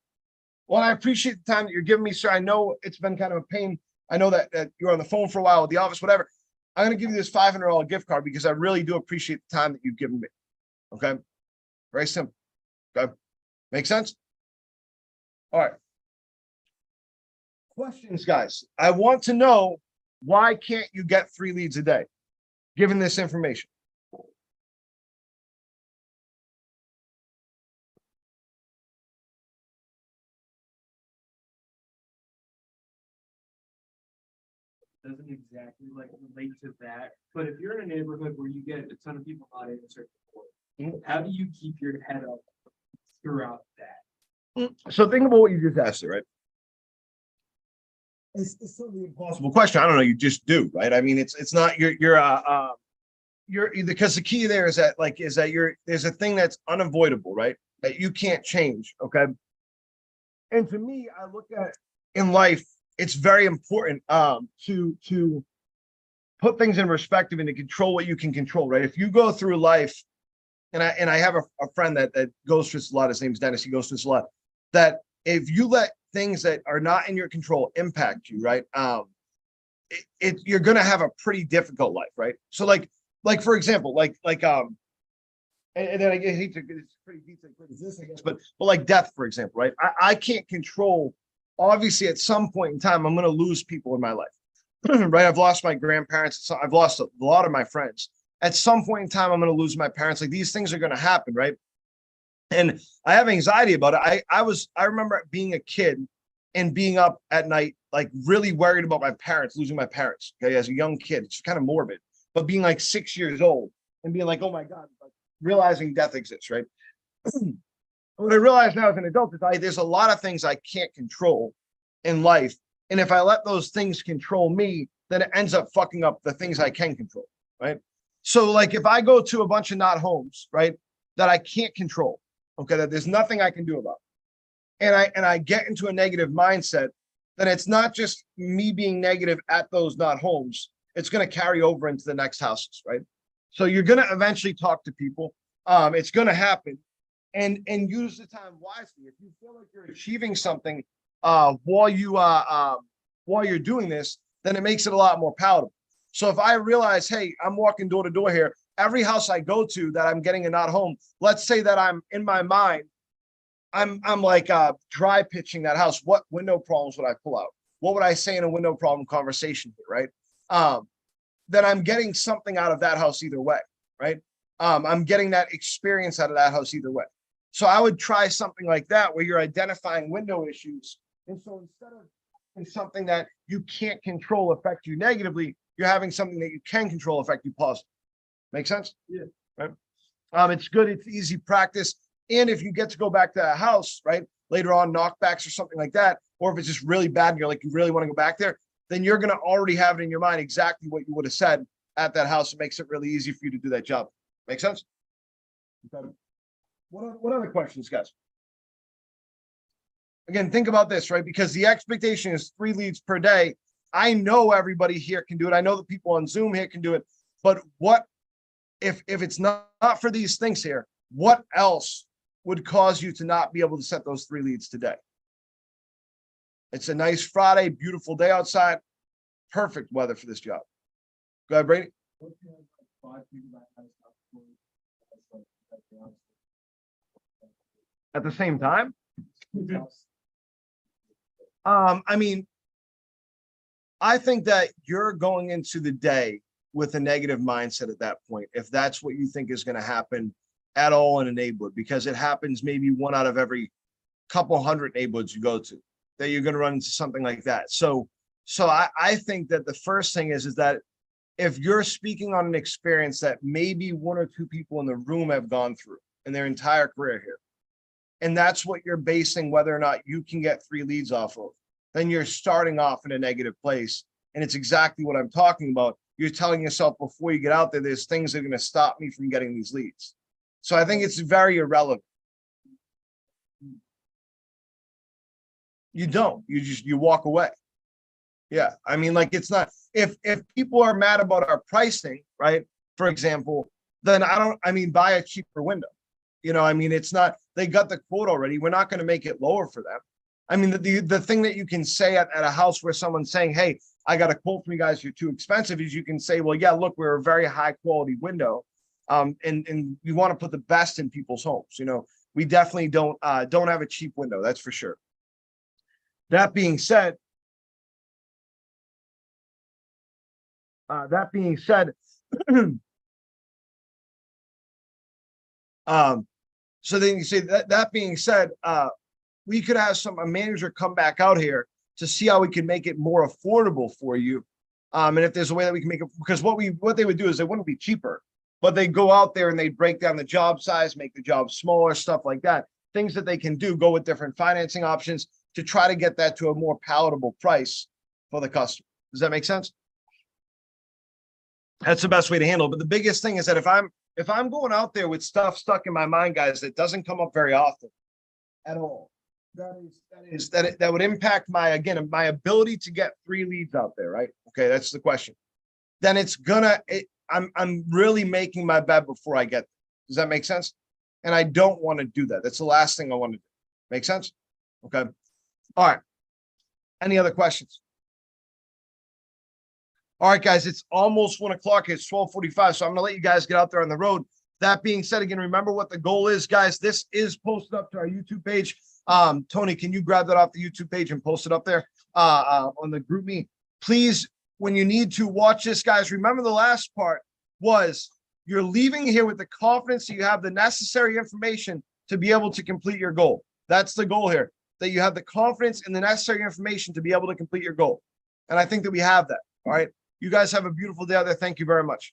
Well, I appreciate the time that you're giving me, sir. I know it's been kind of a pain. I know that you're on the phone for a while with the office, whatever. I'm going to give you this $500 gift card because I really do appreciate the time that you've given me. Okay. Very simple. Okay. Make sense? All right. Questions, guys. I want to know, why can't you get 3 leads a day, given this information? Doesn't exactly like relate to that, but if you're in a neighborhood where you get a ton of people not answering the phone, how do you keep your head up throughout that? So think about what you just asked, right? It's certainly an impossible question. I don't know. You just do, right? I mean, it's not you're because the key there is that there's a thing that's unavoidable, right? That you can't change. Okay. And to me, I look at in life, it's very important to put things in perspective and to control what you can control, right? If you go through life, and I have a friend that goes through this a lot. His name's Dennis. He goes through this a lot. That if you let things that are not in your control impact you, right? You're gonna have a pretty difficult life, right? So like for example, and then I hate to, it's pretty deep, I guess, but like death, for example, right? I can't control. Obviously, at some point in time, I'm going to lose people in my life, right? I've lost my grandparents. I've lost a lot of my friends. At some point in time, I'm going to lose my parents. Like, these things are going to happen, right? And I have anxiety about it. I remember being a kid and being up at night, like really worried about my parents, losing my parents. Okay, as a young kid, it's kind of morbid, but being like 6 years old and being like, oh my God, like realizing death exists, right? What I realize now as an adult is there's a lot of things I can't control in life. And if I let those things control me, then it ends up fucking up the things I can control, right? So like if I go to a bunch of not homes, right, that I can't control, okay, that there's nothing I can do about, and I get into a negative mindset, then it's not just me being negative at those not homes, it's going to carry over into the next houses, right? So you're going to eventually talk to people. It's going to happen. And use the time wisely. If you feel like you're achieving something while you're doing this, then it makes it a lot more palatable. So if I realize, hey, I'm walking door to door here, every house I go to that I'm getting a not home, let's say that I'm in my mind, I'm like dry pitching that house. What window problems would I pull out? What would I say in a window problem conversation here, right? Then I'm getting something out of that house either way, right? I'm getting that experience out of that house either way. So I would try something like that where you're identifying window issues. And so instead of having something that you can't control affect you negatively, you're having something that you can control affect you positively. Make sense? Yeah. Right. It's good. It's easy practice. And if you get to go back to a house, right, later on, knockbacks or something like that, or if it's just really bad and you're like, you really want to go back there, then you're going to already have it in your mind exactly what you would have said at that house. It makes it really easy for you to do that job. Make sense? Okay. What other questions, guys? Again, think about this, right? Because the expectation is 3 leads per day. I know everybody here can do it. I know the people on Zoom here can do it. But what if it's not for these things here, what else would cause you to not be able to set those 3 leads today? It's a nice Friday, beautiful day outside, perfect weather for this job. Go ahead, Brady. At the same time? I mean, I think that you're going into the day with a negative mindset at that point, if that's what you think is going to happen at all in a neighborhood, because it happens maybe 1 out of every couple hundred neighborhoods you go to, that you're going to run into something like that. So I think that the first thing is that if you're speaking on an experience that maybe one or two people in the room have gone through in their entire career here, and that's what you're basing whether or not you can get 3 leads off of, then you're starting off in a negative place. And it's exactly what I'm talking about. You're telling yourself before you get out there, there's things that are going to stop me from getting these leads. So I think it's very irrelevant. You don't, you walk away. Yeah. I mean, like, it's not, if people are mad about our pricing, right? For example, then buy a cheaper window. I mean, it's not, they got the quote already. We're not going to make it lower for them. I mean, the thing that you can say at a house where someone's saying, hey, I got a quote from you guys, you're too expensive, is you can say, well, yeah, look, we're a very high quality window. And we want to put the best in people's homes. We definitely don't have a cheap window. That's for sure. That being said, so then you say that being said, we could have a manager come back out here to see how we can make it more affordable for you. And if there's a way that we can make it, because what they would do is, it wouldn't be cheaper, but they go out there and they break down the job size, make the job smaller, stuff like that. Things that they can do, go with different financing options to try to get that to a more palatable price for the customer. Does that make sense? That's the best way to handle it. But the biggest thing is that if I'm going out there with stuff stuck in my mind, guys, that doesn't come up very often at all, that would impact my ability to get 3 leads out there, right? Okay, that's the question. Then I'm really making my bed before I get there. Does that make sense? And I don't want to do that. That's the last thing I want to do. Make sense? Okay. All right. Any other questions? All right, guys, it's almost 1 o'clock. It's 12:45. So I'm going to let you guys get out there on the road. That being said, again, remember what the goal is, guys. This is posted up to our YouTube page. Tony, can you grab that off the YouTube page and post it up there on the group me? Please, when you need to watch this, guys, remember the last part was you're leaving here with the confidence that you have the necessary information to be able to complete your goal. That's the goal here, that you have the confidence and the necessary information to be able to complete your goal. And I think that we have that. All right. You guys have a beautiful day out there. Thank you very much.